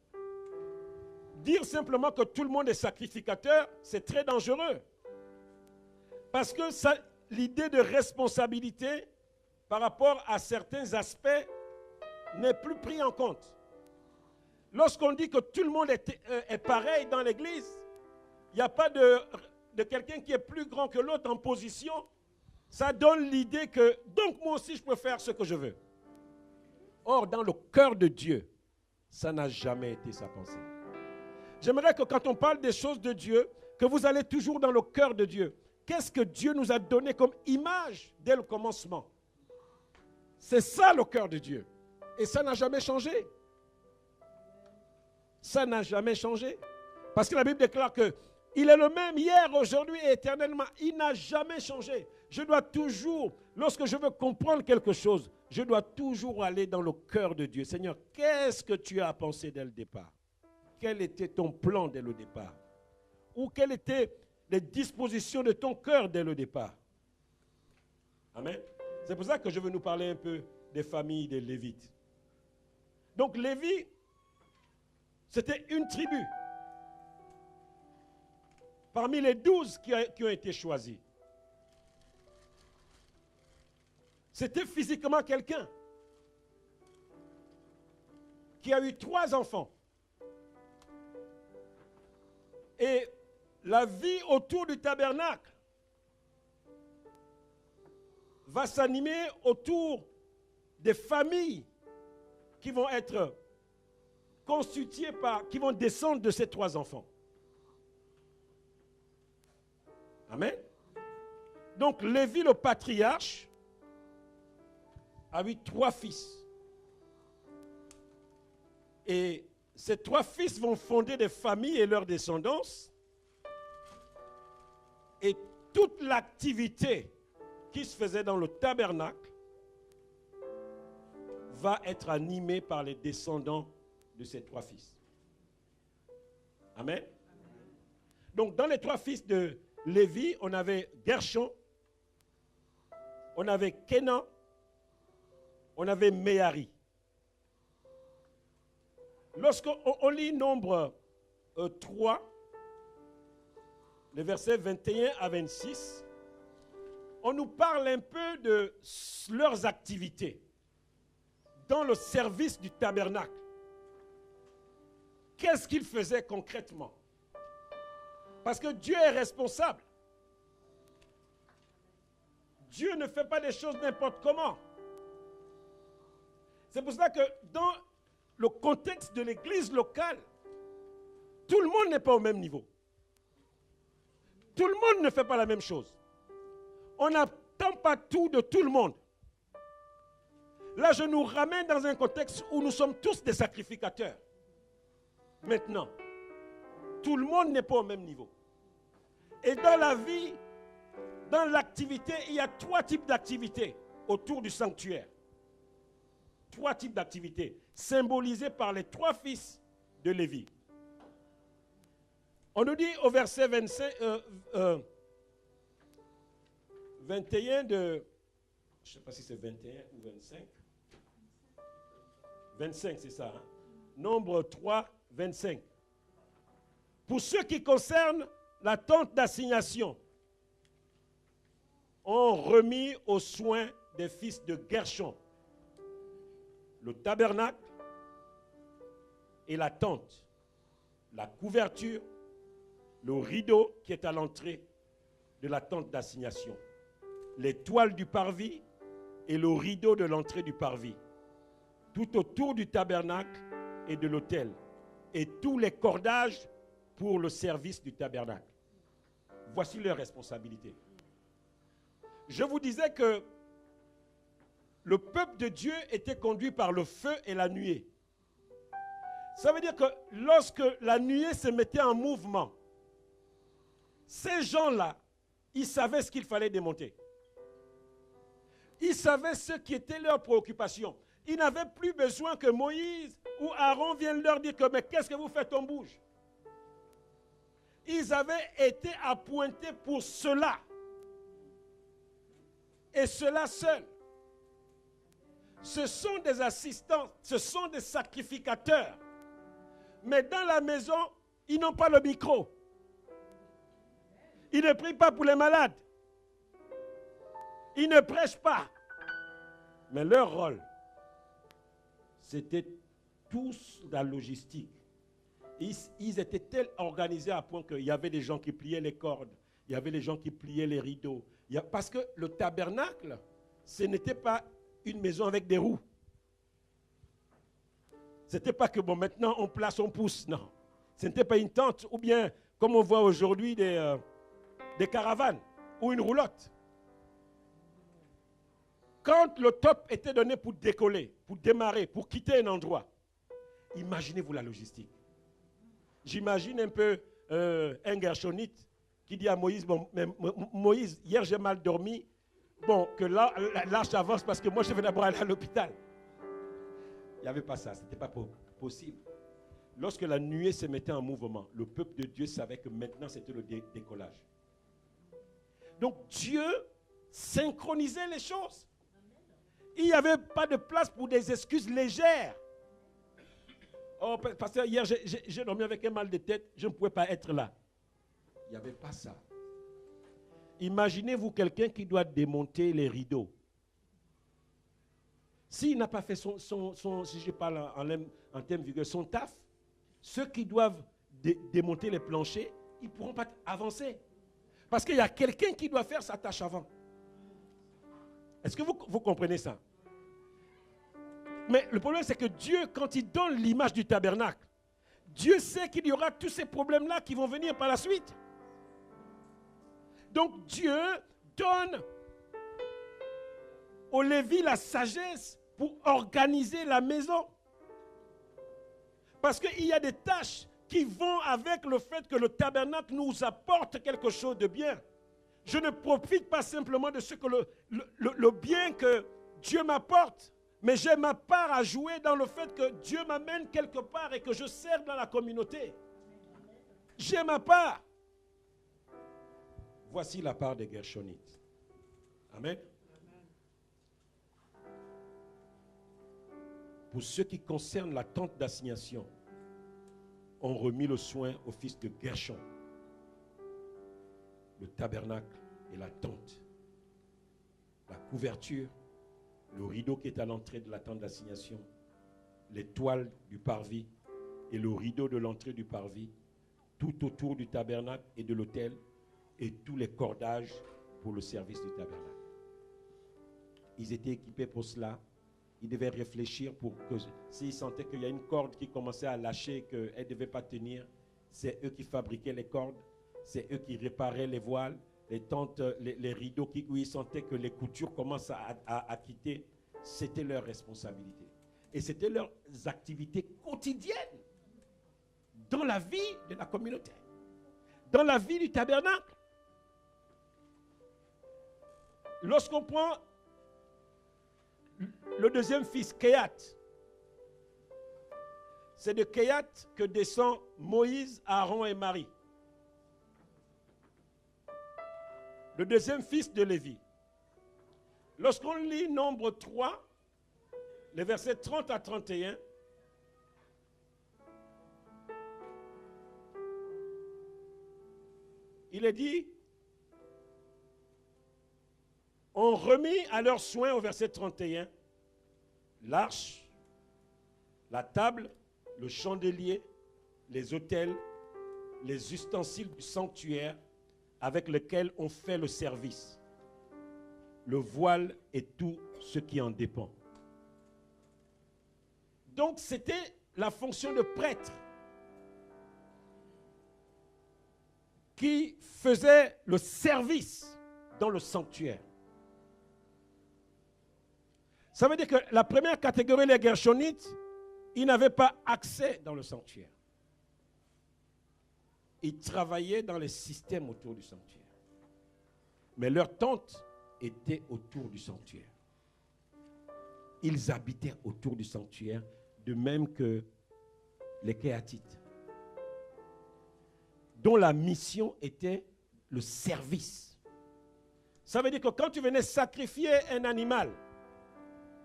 Dire simplement que tout le monde est sacrificateur, c'est très dangereux. Parce que l'idée de responsabilité par rapport à certains aspects n'est plus pris en compte. Lorsqu'on dit que tout le monde est pareil dans l'église, il n'y a pas de quelqu'un qui est plus grand que l'autre en position, ça donne l'idée que, donc moi aussi je peux faire ce que je veux. Or, dans le cœur de Dieu, ça n'a jamais été sa pensée. J'aimerais que quand on parle des choses de Dieu, que vous allez toujours dans le cœur de Dieu. Qu'est-ce que Dieu nous a donné comme image dès le commencement? C'est ça le cœur de Dieu. Et ça n'a jamais changé. Ça n'a jamais changé. Parce que la Bible déclare que il est le même hier, aujourd'hui et éternellement. Il n'a jamais changé. Je dois toujours, lorsque je veux comprendre quelque chose, je dois toujours aller dans le cœur de Dieu. Seigneur, qu'est-ce que tu as pensé dès le départ? Quel était ton plan dès le départ? Ou quelles étaient les dispositions de ton cœur dès le départ? Amen. C'est pour ça que je veux nous parler un peu des familles des Lévites. Donc Lévi, c'était une tribu parmi les 12 qui ont été choisis. C'était physiquement quelqu'un qui a eu 3 enfants. Et la vie autour du tabernacle va s'animer autour des familles qui vont être constituées qui vont descendre de ces 3 enfants. Amen. Donc Lévi le patriarche a eu 3 fils. Et ces 3 fils vont fonder des familles et leur descendance. Et toute l'activité qui se faisait dans le tabernacle va être animée par les descendants de ces 3 fils. Amen. Donc dans les 3 fils de Lévi, on avait Gershon, on avait Kenan, on avait Méhari. Lorsqu'on lit Nombre 3, les versets 21 à 26, on nous parle un peu de leurs activités dans le service du tabernacle. qu'est-ce qu'il faisait concrètement? Parce que Dieu est responsable. Dieu ne fait pas des choses n'importe comment. C'est pour ça que dans le contexte de l'église locale, tout le monde n'est pas au même niveau. Tout le monde ne fait pas la même chose. On n'attend pas tout de tout le monde. Là, je nous ramène dans un contexte où nous sommes tous des sacrificateurs. Maintenant, tout le monde n'est pas au même niveau. Et dans la vie, dans l'activité, il y a 3 types d'activités autour du sanctuaire. 3 types d'activités, symbolisés par les 3 fils de Lévi. On nous dit au verset 21 de... Je ne sais pas si c'est 21 ou 25. 25, c'est ça. Hein? Nombre 3, 25. Pour ce qui concerne la tente d'assignation, on remis aux soins des fils de Gershon le tabernacle et la tente, la couverture, le rideau qui est à l'entrée de la tente d'assignation, les toiles du parvis et le rideau de l'entrée du parvis, tout autour du tabernacle et de l'autel, et tous les cordages pour le service du tabernacle. Voici leurs responsabilités. Je vous disais que le peuple de Dieu était conduit par le feu et la nuée. Ça veut dire que lorsque la nuée se mettait en mouvement, ces gens-là, ils savaient ce qu'il fallait démonter. Ils savaient ce qui était leur préoccupation. Ils n'avaient plus besoin que Moïse ou Aaron viennent leur dire que mais qu'est-ce que vous faites, on bouge. Ils avaient été appointés pour cela. Et cela seul. Ce sont des assistants, ce sont des sacrificateurs. Mais dans la maison, ils n'ont pas le micro. Ils ne prient pas pour les malades. Ils ne prêchent pas. Mais leur rôle, c'était tous la logistique. Ils étaient tellement organisés à point qu'il y avait des gens qui pliaient les cordes, il y avait des gens qui pliaient les rideaux. Parce que le tabernacle, ce n'était pas une maison avec des roues. Ce n'était pas que bon, maintenant on place, on pousse. Non. Ce n'était pas une tente ou bien, comme on voit aujourd'hui, des caravanes ou une roulotte. Quand le top était donné pour décoller, pour démarrer, pour quitter un endroit, imaginez-vous la logistique. J'imagine un peu un Gershonite qui dit à Moïse, bon, mais Moïse, hier j'ai mal dormi, bon, que là j'avance parce que moi je vais d'abord aller à l'hôpital. Il n'y avait pas ça, ce n'était pas possible. Lorsque la nuée se mettait en mouvement, le peuple de Dieu savait que maintenant c'était le décollage. Donc Dieu synchronisait les choses. Il n'y avait pas de place pour des excuses légères. Oh, pasteur, hier j'ai dormi avec un mal de tête, je ne pouvais pas être là. Il n'y avait pas ça. Imaginez-vous quelqu'un qui doit démonter les rideaux. S'il n'a pas fait si je parle en termes vulgaires, son taf, ceux qui doivent démonter les planchers, ils ne pourront pas avancer. Parce qu'il y a quelqu'un qui doit faire sa tâche avant. Est-ce que vous comprenez ça? Mais le problème, c'est que Dieu, quand il donne l'image du tabernacle, Dieu sait qu'il y aura tous ces problèmes-là qui vont venir par la suite. Donc Dieu donne aux Lévi la sagesse pour organiser la maison. Parce qu'il y a des tâches qui vont avec le fait que le tabernacle nous apporte quelque chose de bien. Je ne profite pas simplement de ce que le bien que Dieu m'apporte, mais j'ai ma part à jouer dans le fait que Dieu m'amène quelque part et que je sers dans la communauté. J'ai ma part. Voici la part des Gershonites. Amen. Pour ce qui concerne la tente d'assignation, on remis le soin au fils de Gershon, le tabernacle et la tente, la couverture, le rideau qui est à l'entrée de la tente d'assignation, les toiles du parvis, et le rideau de l'entrée du parvis, tout autour du tabernacle et de l'autel, et tous les cordages pour le service du tabernacle. Ils étaient équipés pour cela. Ils devaient réfléchir pour que, s'ils sentaient qu'il y a une corde qui commençait à lâcher et qu'elle ne devait pas tenir, c'est eux qui fabriquaient les cordes, c'est eux qui réparaient les voiles, les tentes, les rideaux, où ils sentaient que les coutures commencent à quitter. C'était leur responsabilité. Et c'était leurs activités quotidiennes dans la vie de la communauté, dans la vie du tabernacle. Lorsqu'on prend le deuxième fils, Kehat, c'est de Kehat que descend Moïse, Aaron et Marie. Le deuxième fils de Lévi. Lorsqu'on lit Nombre 3, les versets 30 à 31, il est dit, on remit à leurs soins au verset 31 l'arche, la table, le chandelier, les autels, les ustensiles du sanctuaire avec lesquels on fait le service, le voile et tout ce qui en dépend. Donc c'était la fonction de prêtre qui faisait le service dans le sanctuaire. Ça veut dire que la première catégorie, les Gershonites, ils n'avaient pas accès dans le sanctuaire. Ils travaillaient dans les systèmes autour du sanctuaire. Mais leur tente était autour du sanctuaire. Ils habitaient autour du sanctuaire, de même que les Kéhatites, dont la mission était le service. Ça veut dire que quand tu venais sacrifier un animal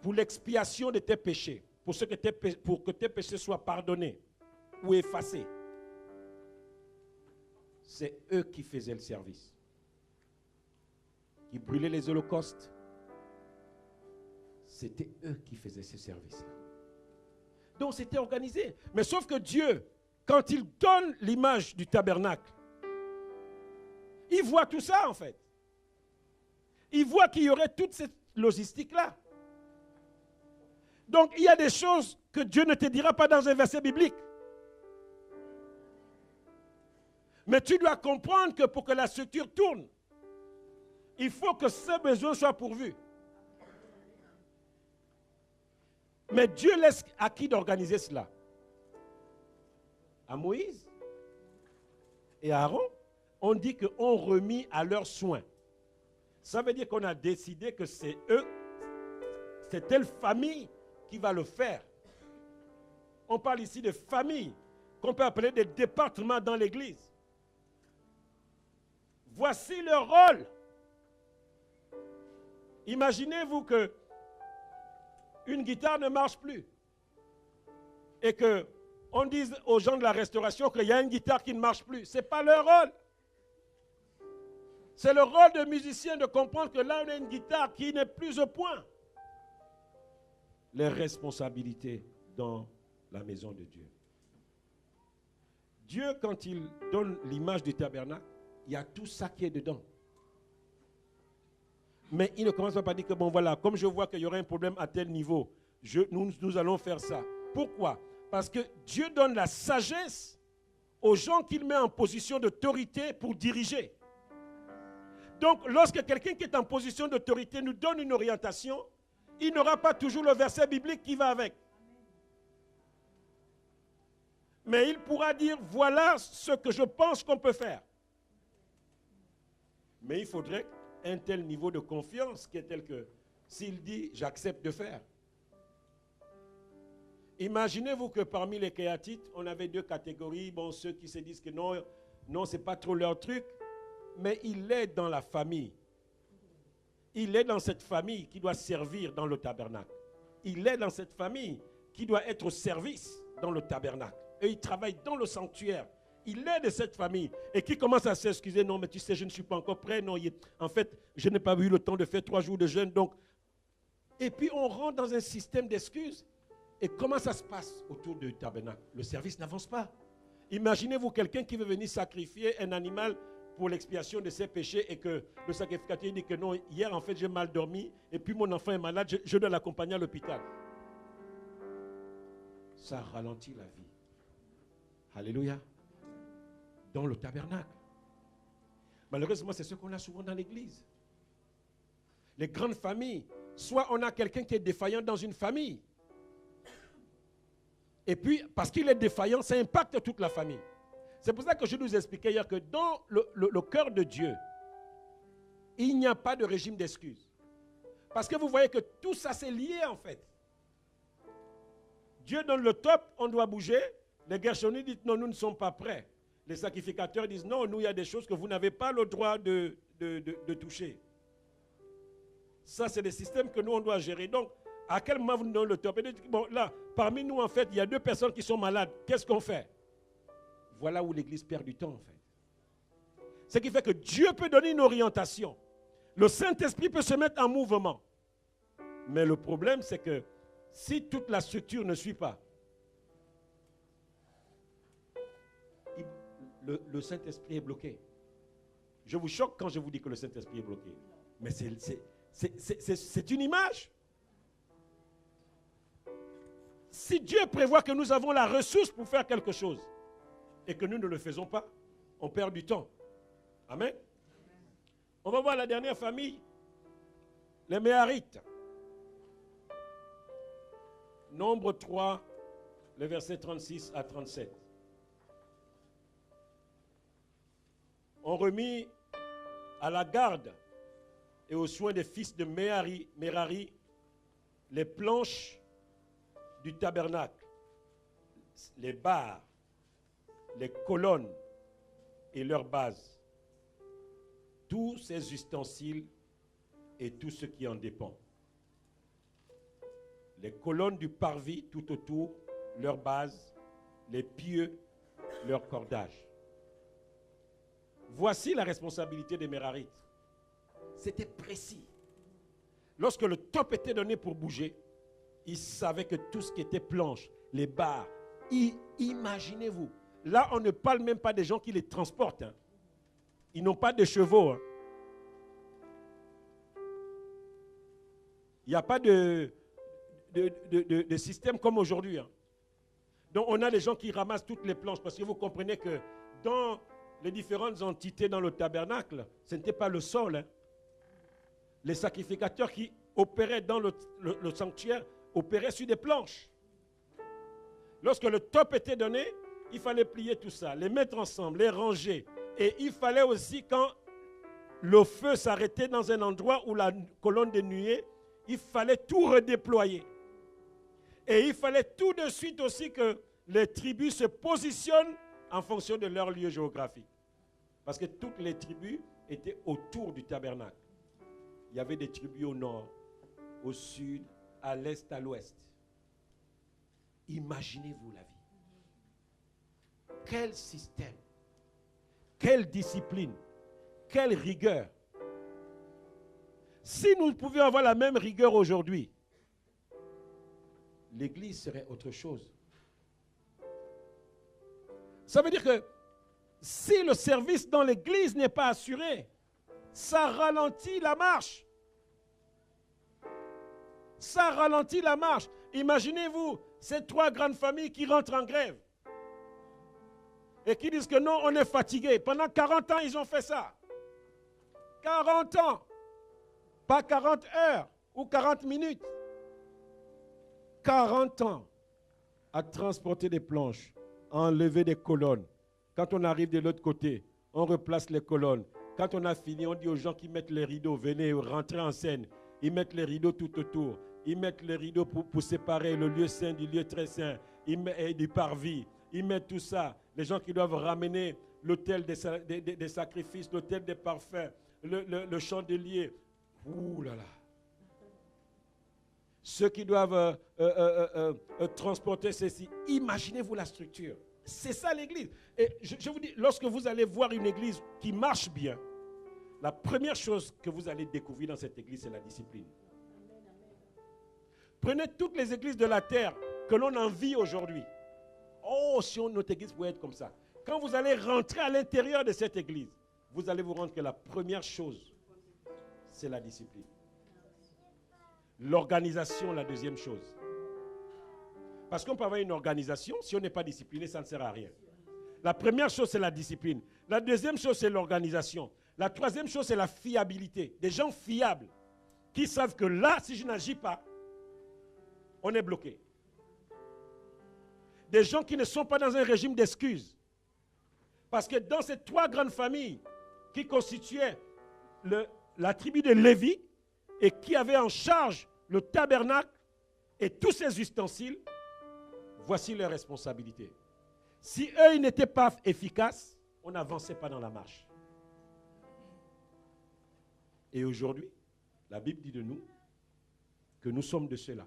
pour l'expiation de tes péchés, pour que tes péchés soient pardonnés ou effacés, c'est eux qui faisaient le service. Qui brûlaient les holocaustes, c'était eux qui faisaient ce service-là. Donc c'était organisé. Mais sauf que Dieu, quand il donne l'image du tabernacle, il voit tout ça en fait. Il voit qu'il y aurait toute cette logistique-là. Donc il y a des choses que Dieu ne te dira pas dans un verset biblique. Mais tu dois comprendre que pour que la structure tourne, il faut que ce besoin soit pourvu. Mais Dieu laisse à qui d'organiser cela? À Moïse et à Aaron. On dit qu'on remit à leurs soins. Ça veut dire qu'on a décidé que c'est eux, c'est telle famille qui va le faire. On parle ici de famille, qu'on peut appeler des départements dans l'Église. Voici leur rôle. Imaginez-vous que une guitare ne marche plus et qu'on dise aux gens de la restauration qu'il y a une guitare qui ne marche plus. Ce n'est pas leur rôle. C'est le rôle de musicien de comprendre que là, on a une guitare qui n'est plus au point. Les responsabilités dans la maison de Dieu. Dieu, quand il donne l'image du tabernacle, il y a tout ça qui est dedans. Mais il ne commence pas par dire que, bon voilà, comme je vois qu'il y aurait un problème à tel niveau, nous allons faire ça. Pourquoi? Parce que Dieu donne la sagesse aux gens qu'il met en position d'autorité pour diriger. Donc, lorsque quelqu'un qui est en position d'autorité nous donne une orientation, il n'aura pas toujours le verset biblique qui va avec. Mais il pourra dire, voilà ce que je pense qu'on peut faire. Mais il faudrait un tel niveau de confiance qui est tel que s'il dit, j'accepte de faire. Imaginez-vous que parmi les Kéhatites, on avait deux catégories. Bon, ceux qui se disent que non, ce n'est pas trop leur truc. Mais il est dans la famille. Il est dans cette famille qui doit servir dans le tabernacle. Il est dans cette famille qui doit être au service dans le tabernacle. Et il travaille dans le sanctuaire. Il est de cette famille. Et qui commence à s'excuser. Non, mais tu sais, je ne suis pas encore prêt. Non, en fait, je n'ai pas eu le temps de faire 3 jours de jeûne. Donc. Et puis on rentre dans un système d'excuses. Et comment ça se passe autour du tabernacle? Le service n'avance pas. Imaginez-vous quelqu'un qui veut venir sacrifier un animal pour l'expiation de ses péchés et que le sacrificateur dit que non, hier en fait j'ai mal dormi et puis mon enfant est malade, je dois l'accompagner à l'hôpital. Ça ralentit la vie. Alléluia. Dans le tabernacle. Malheureusement, c'est ce qu'on a souvent dans l'église. Les grandes familles, soit on a quelqu'un qui est défaillant dans une famille. Et puis, parce qu'il est défaillant, ça impacte toute la famille. C'est pour ça que je nous expliquais hier que dans le cœur de Dieu, il n'y a pas de régime d'excuses. Parce que vous voyez que tout ça, c'est lié en fait. Dieu donne le top, on doit bouger. Les Gershonites disent non, nous ne sommes pas prêts. Les sacrificateurs disent non, nous, il y a des choses que vous n'avez pas le droit de toucher. Ça, c'est des systèmes que nous, on doit gérer. Donc, à quel moment vous nous donnez le top? Bon, là, parmi nous, en fait, il y a 2 personnes qui sont malades. Qu'est-ce qu'on fait? Voilà où l'Église perd du temps, en fait. Ce qui fait que Dieu peut donner une orientation. Le Saint-Esprit peut se mettre en mouvement. Mais le problème, c'est que si toute la structure ne suit pas, le Saint-Esprit est bloqué. Je vous choque quand je vous dis que le Saint-Esprit est bloqué. Mais c'est une image. Si Dieu prévoit que nous avons la ressource pour faire quelque chose et que nous ne le faisons pas, on perd du temps. Amen. On va voir la dernière famille, les Méharites. Nombre 3, le verset 36 à 37. On remit à la garde et aux soins des fils de Merari les planches du tabernacle, les barres, les colonnes et leurs bases, tous ces ustensiles et tout ce qui en dépend. Les colonnes du parvis tout autour, leurs bases, les pieux, leurs cordages. Voici la responsabilité des Mérarites. C'était précis. Lorsque le top était donné pour bouger, ils savaient que tout ce qui était planche, les barres, imaginez-vous. Là, on ne parle même pas des gens qui les transportent. Hein. Ils n'ont pas de chevaux. Hein. Il n'y a pas de système comme aujourd'hui. Hein. Donc, on a des gens qui ramassent toutes les planches parce que vous comprenez que dans les différentes entités dans le tabernacle, ce n'était pas le sol. Hein. Les sacrificateurs qui opéraient dans le sanctuaire opéraient sur des planches. Lorsque le top était donné, il fallait plier tout ça, les mettre ensemble, les ranger. Et il fallait aussi, quand le feu s'arrêtait dans un endroit où la colonne de nuée, il fallait tout redéployer. Et il fallait tout de suite aussi que les tribus se positionnent en fonction de leur lieu géographique. Parce que toutes les tribus étaient autour du tabernacle. Il y avait des tribus au nord, au sud, à l'est, à l'ouest. Imaginez-vous la vie. Quel système, quelle discipline, quelle rigueur. Si nous pouvions avoir la même rigueur aujourd'hui, l'Église serait autre chose. Ça veut dire que si le service dans l'Église n'est pas assuré, ça ralentit la marche. Ça ralentit la marche. Imaginez-vous ces 3 grandes familles qui rentrent en grève et qui disent que non, on est fatigué. Pendant 40 ans, ils ont fait ça. 40 ans. Pas 40 heures ou 40 minutes. 40 ans à transporter des planches, à enlever des colonnes. Quand on arrive de l'autre côté, on replace les colonnes. Quand on a fini, on dit aux gens qui mettent les rideaux, venez rentrer en scène. Ils mettent les rideaux tout autour. Ils mettent les rideaux pour séparer le lieu saint du lieu très saint. Et du parvis. Ils mettent tout ça. Les gens qui doivent ramener l'autel des sacrifices, l'autel des parfums, le chandelier. Ouh là là. Ceux qui doivent transporter ceci. Imaginez-vous la structure. C'est ça l'Église. Et je vous dis, lorsque vous allez voir une Église qui marche bien, la première chose que vous allez découvrir dans cette Église, c'est la discipline. Prenez toutes les églises de la terre que l'on envie aujourd'hui. Oh, si notre église pouvait être comme ça. Quand vous allez rentrer à l'intérieur de cette église, vous allez vous rendre que la première chose, c'est la discipline. L'organisation, la deuxième chose. Parce qu'on peut avoir une organisation, si on n'est pas discipliné, ça ne sert à rien. La première chose, c'est la discipline. La deuxième chose, c'est l'organisation. La troisième chose, c'est la fiabilité. Des gens fiables qui savent que là, si je n'agis pas, on est bloqué. Des gens qui ne sont pas dans un régime d'excuses. Parce que dans ces trois grandes familles qui constituaient la tribu de Lévi et qui avaient en charge le tabernacle et tous ses ustensiles, voici leurs responsabilités. Si eux, ils n'étaient pas efficaces, on n'avançait pas dans la marche. Et aujourd'hui, la Bible dit de nous que nous sommes de ceux-là.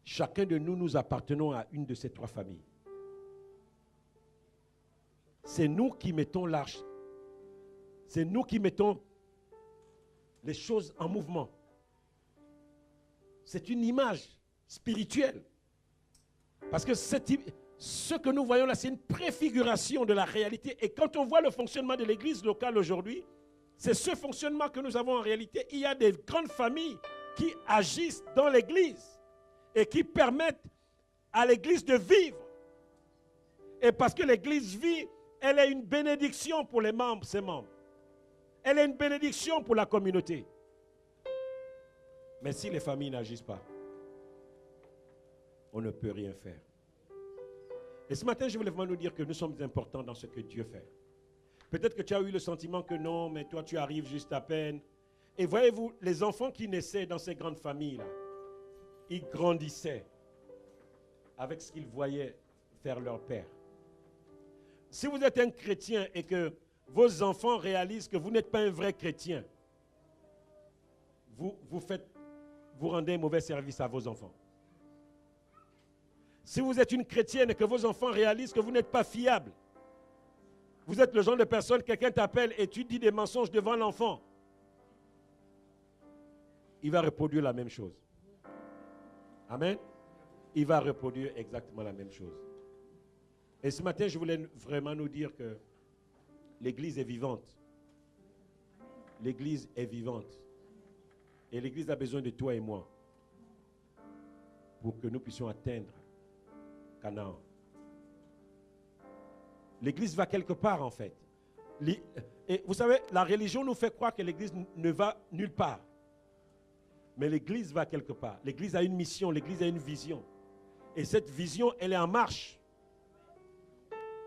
Chacun de nous, nous appartenons à une de ces trois familles. C'est nous qui mettons l'arche. C'est nous qui mettons les choses en mouvement. C'est une image spirituelle. Parce que ce que nous voyons là, c'est une préfiguration de la réalité. Et quand on voit le fonctionnement de l'église locale aujourd'hui, c'est ce fonctionnement que nous avons en réalité. Il y a des grandes familles qui agissent dans l'église et qui permettent à l'église de vivre. Et parce que l'église vit, elle est une bénédiction pour les membres, ses membres. Elle est une bénédiction pour la communauté. Mais si les familles n'agissent pas, on ne peut rien faire. Et ce matin, je voulais vraiment nous dire que nous sommes importants dans ce que Dieu fait. Peut-être que tu as eu le sentiment que non, mais toi tu arrives juste à peine. Et voyez-vous, les enfants qui naissaient dans ces grandes familles-là, ils grandissaient avec ce qu'ils voyaient faire leur père. Si vous êtes un chrétien et que vos enfants réalisent que vous n'êtes pas un vrai chrétien, vous rendez un mauvais service à vos enfants. Si vous êtes une chrétienne et que vos enfants réalisent que vous n'êtes pas fiable, vous êtes le genre de personne, quelqu'un t'appelle et tu dis des mensonges devant l'enfant, il va reproduire la même chose. Amen. Il va reproduire exactement la même chose. Et ce matin, je voulais vraiment nous dire que l'Église est vivante. L'Église est vivante. Et l'Église a besoin de toi et moi pour que nous puissions atteindre Canaan. L'Église va quelque part en fait. Et vous savez, la religion nous fait croire que l'Église ne va nulle part. Mais l'Église va quelque part. L'Église a une mission, l'Église a une vision. Et cette vision, elle est en marche.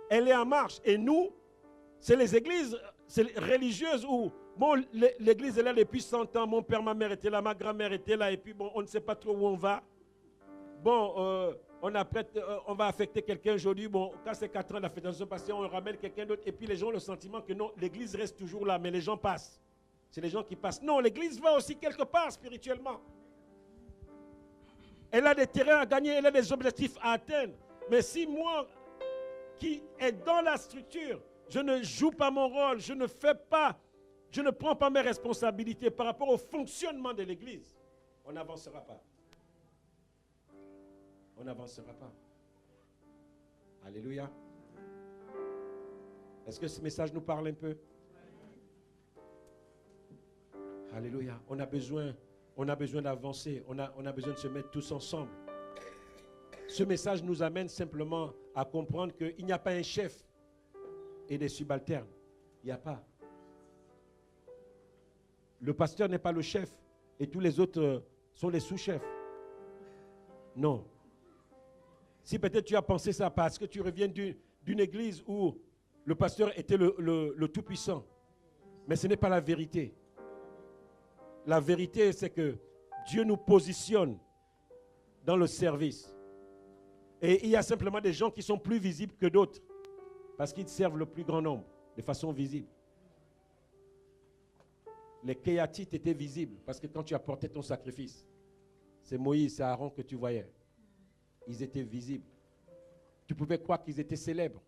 Elle est en marche. Et nous, c'est les églises religieuses où, bon, l'église est là depuis 100 ans, mon père, ma mère étaient là, ma grand-mère était là, et puis bon, on ne sait pas trop où on va. Bon, on va affecter quelqu'un aujourd'hui, bon, quand c'est 4 ans d'affectation passée, on ramène quelqu'un d'autre, et puis les gens ont le sentiment que non, l'église reste toujours là, mais les gens passent. C'est les gens qui passent. Non, l'église va aussi quelque part spirituellement. Elle a des terrains à gagner, elle a des objectifs à atteindre. Mais si moi, qui est dans la structure, je ne joue pas mon rôle, je ne prends pas mes responsabilités par rapport au fonctionnement de l'église, on n'avancera pas. On n'avancera pas. Alléluia. Est-ce que ce message nous parle un peu? Alléluia. On a besoin d'avancer. On a besoin de se mettre tous ensemble. Ce message nous amène simplement à comprendre qu'il n'y a pas un chef et des subalternes. Il n'y a pas. Le pasteur n'est pas le chef et tous les autres sont les sous-chefs. Non. Si peut-être tu as pensé ça parce que tu reviens d'une église où le pasteur était le tout-puissant. Mais ce n'est pas la vérité. La vérité, c'est que Dieu nous positionne dans le service. Et il y a simplement des gens qui sont plus visibles que d'autres parce qu'ils servent le plus grand nombre de façon visible. Les Kéatites étaient visibles parce que quand tu apportais ton sacrifice, c'est Moïse, c'est Aaron que tu voyais. Ils étaient visibles. Tu pouvais croire qu'ils étaient célèbres.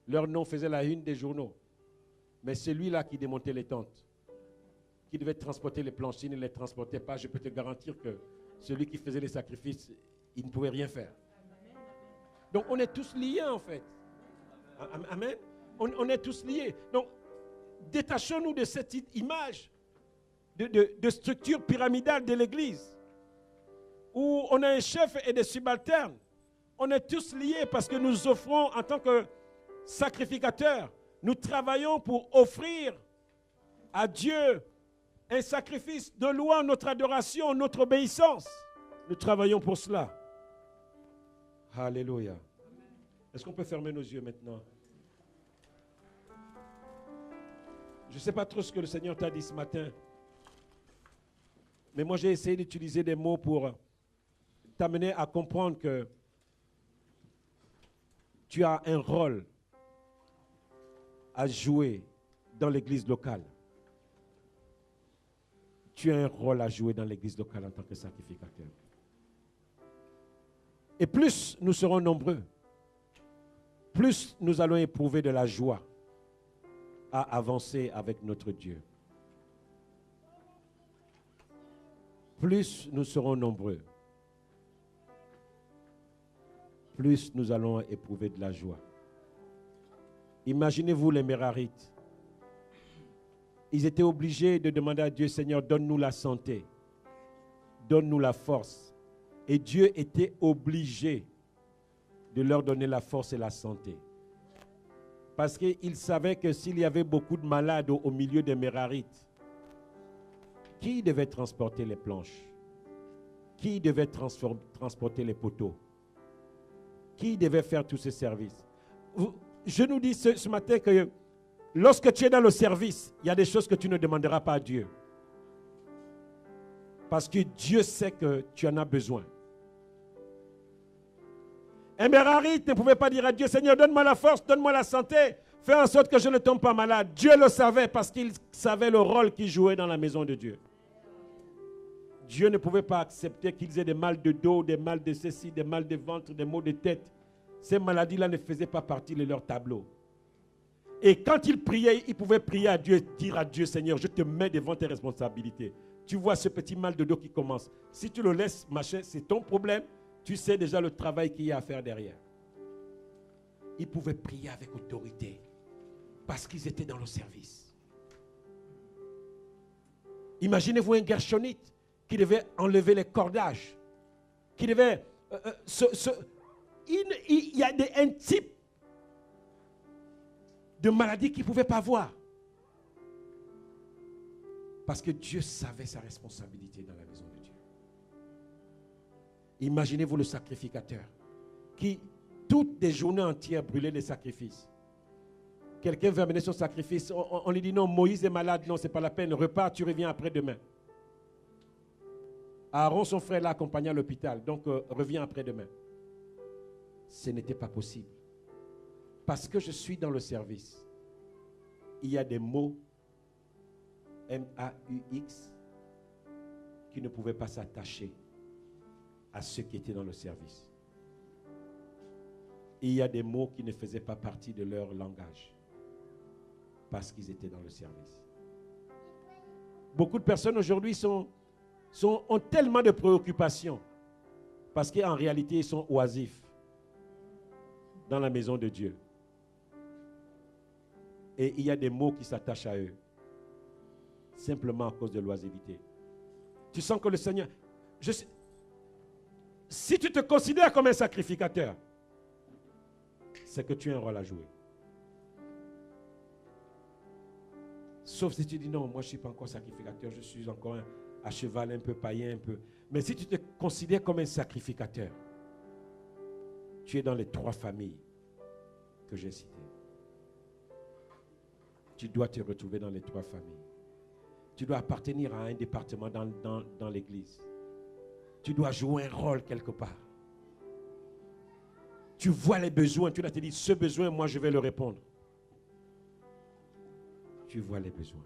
Leur nom faisait la une des journaux. Mais celui-là qui démontait les tentes, qui devait transporter les planches, s'il ne les transportait pas, je peux te garantir que celui qui faisait les sacrifices, il ne pouvait rien faire. Donc on est tous liés en fait. Amen. On est tous liés. Donc détachons-nous de cette image de structure pyramidale de l'Église, où on a un chef et des subalternes. On est tous liés parce que nous offrons en tant que sacrificateurs. Nous travaillons pour offrir à Dieu un sacrifice de louange, notre adoration, notre obéissance. Nous travaillons pour cela. Alléluia. Est-ce qu'on peut fermer nos yeux maintenant? Je ne sais pas trop ce que le Seigneur t'a dit ce matin. Mais moi, j'ai essayé d'utiliser des mots pour t'amener à comprendre que tu as un rôle à jouer dans l'église locale. Tu as un rôle à jouer dans l'église locale en tant que sacrificateur. Et plus nous serons nombreux, plus nous allons éprouver de la joie à avancer avec notre Dieu. Plus nous serons nombreux, plus nous allons éprouver de la joie. Imaginez-vous les Mérarites. Ils étaient obligés de demander à Dieu, Seigneur, donne-nous la santé, donne-nous la force. Et Dieu était obligé de leur donner la force et la santé. Parce qu'il savait que s'il y avait beaucoup de malades au milieu des Mérarites, qui devait transporter les planches? Qui devait transporter les poteaux? Qui devait faire tous ces services? Je nous dis ce matin que lorsque tu es dans le service, il y a des choses que tu ne demanderas pas à Dieu. Parce que Dieu sait que tu en as besoin. Un Mérarite ne pouvait pas dire à Dieu, Seigneur, donne-moi la force, donne-moi la santé, fais en sorte que je ne tombe pas malade. Dieu le savait parce qu'il savait le rôle qu'il jouait dans la maison de Dieu. Dieu ne pouvait pas accepter qu'ils aient des mal de dos, des mal de ceci, des mal de ventre, des maux de tête. Ces maladies-là ne faisaient pas partie de leur tableau. Et quand ils priaient, ils pouvaient prier à Dieu, dire à Dieu, Seigneur, je te mets devant tes responsabilités. Tu vois ce petit mal de dos qui commence. Si tu le laisses marcher, c'est ton problème. Tu sais déjà le travail qu'il y a à faire derrière. Ils pouvaient prier avec autorité parce qu'ils étaient dans le service. Imaginez-vous un Gershonite qui devait enlever les cordages, qui devait... il y a un type de maladie qu'il ne pouvait pas voir. Parce que Dieu savait sa responsabilité dans la maison de Dieu. Imaginez-vous le sacrificateur qui, toutes des journées entières, brûlait des sacrifices. Quelqu'un veut amener son sacrifice. On lui dit non, Moïse est malade. Non, ce n'est pas la peine. Repars, tu reviens après-demain. Aaron, son frère, l'a accompagné à l'hôpital. Donc, reviens après-demain. Ce n'était pas possible. Parce que je suis dans le service. Il y a des mots M-A-U-X qui ne pouvaient pas s'attacher à ceux qui étaient dans le service. Et il y a des mots qui ne faisaient pas partie de leur langage parce qu'ils étaient dans le service. Beaucoup de personnes aujourd'hui ont tellement de préoccupations parce qu'en réalité, ils sont oisifs dans la maison de Dieu. Et il y a des mots qui s'attachent à eux simplement à cause de l'oisiveté. Tu sens que le Seigneur... Si tu te considères comme un sacrificateur, c'est que tu as un rôle à jouer. Sauf si tu dis non, moi je ne suis pas encore sacrificateur, je suis encore à cheval, un peu païen, un peu. Mais si tu te considères comme un sacrificateur, tu es dans les 3 familles que j'ai citées. Tu dois te retrouver dans les 3 familles. Tu dois appartenir à un département dans l'église. Tu dois jouer un rôle quelque part. Tu vois les besoins, tu dois te dire, ce besoin, moi je vais le répondre. Tu vois les besoins.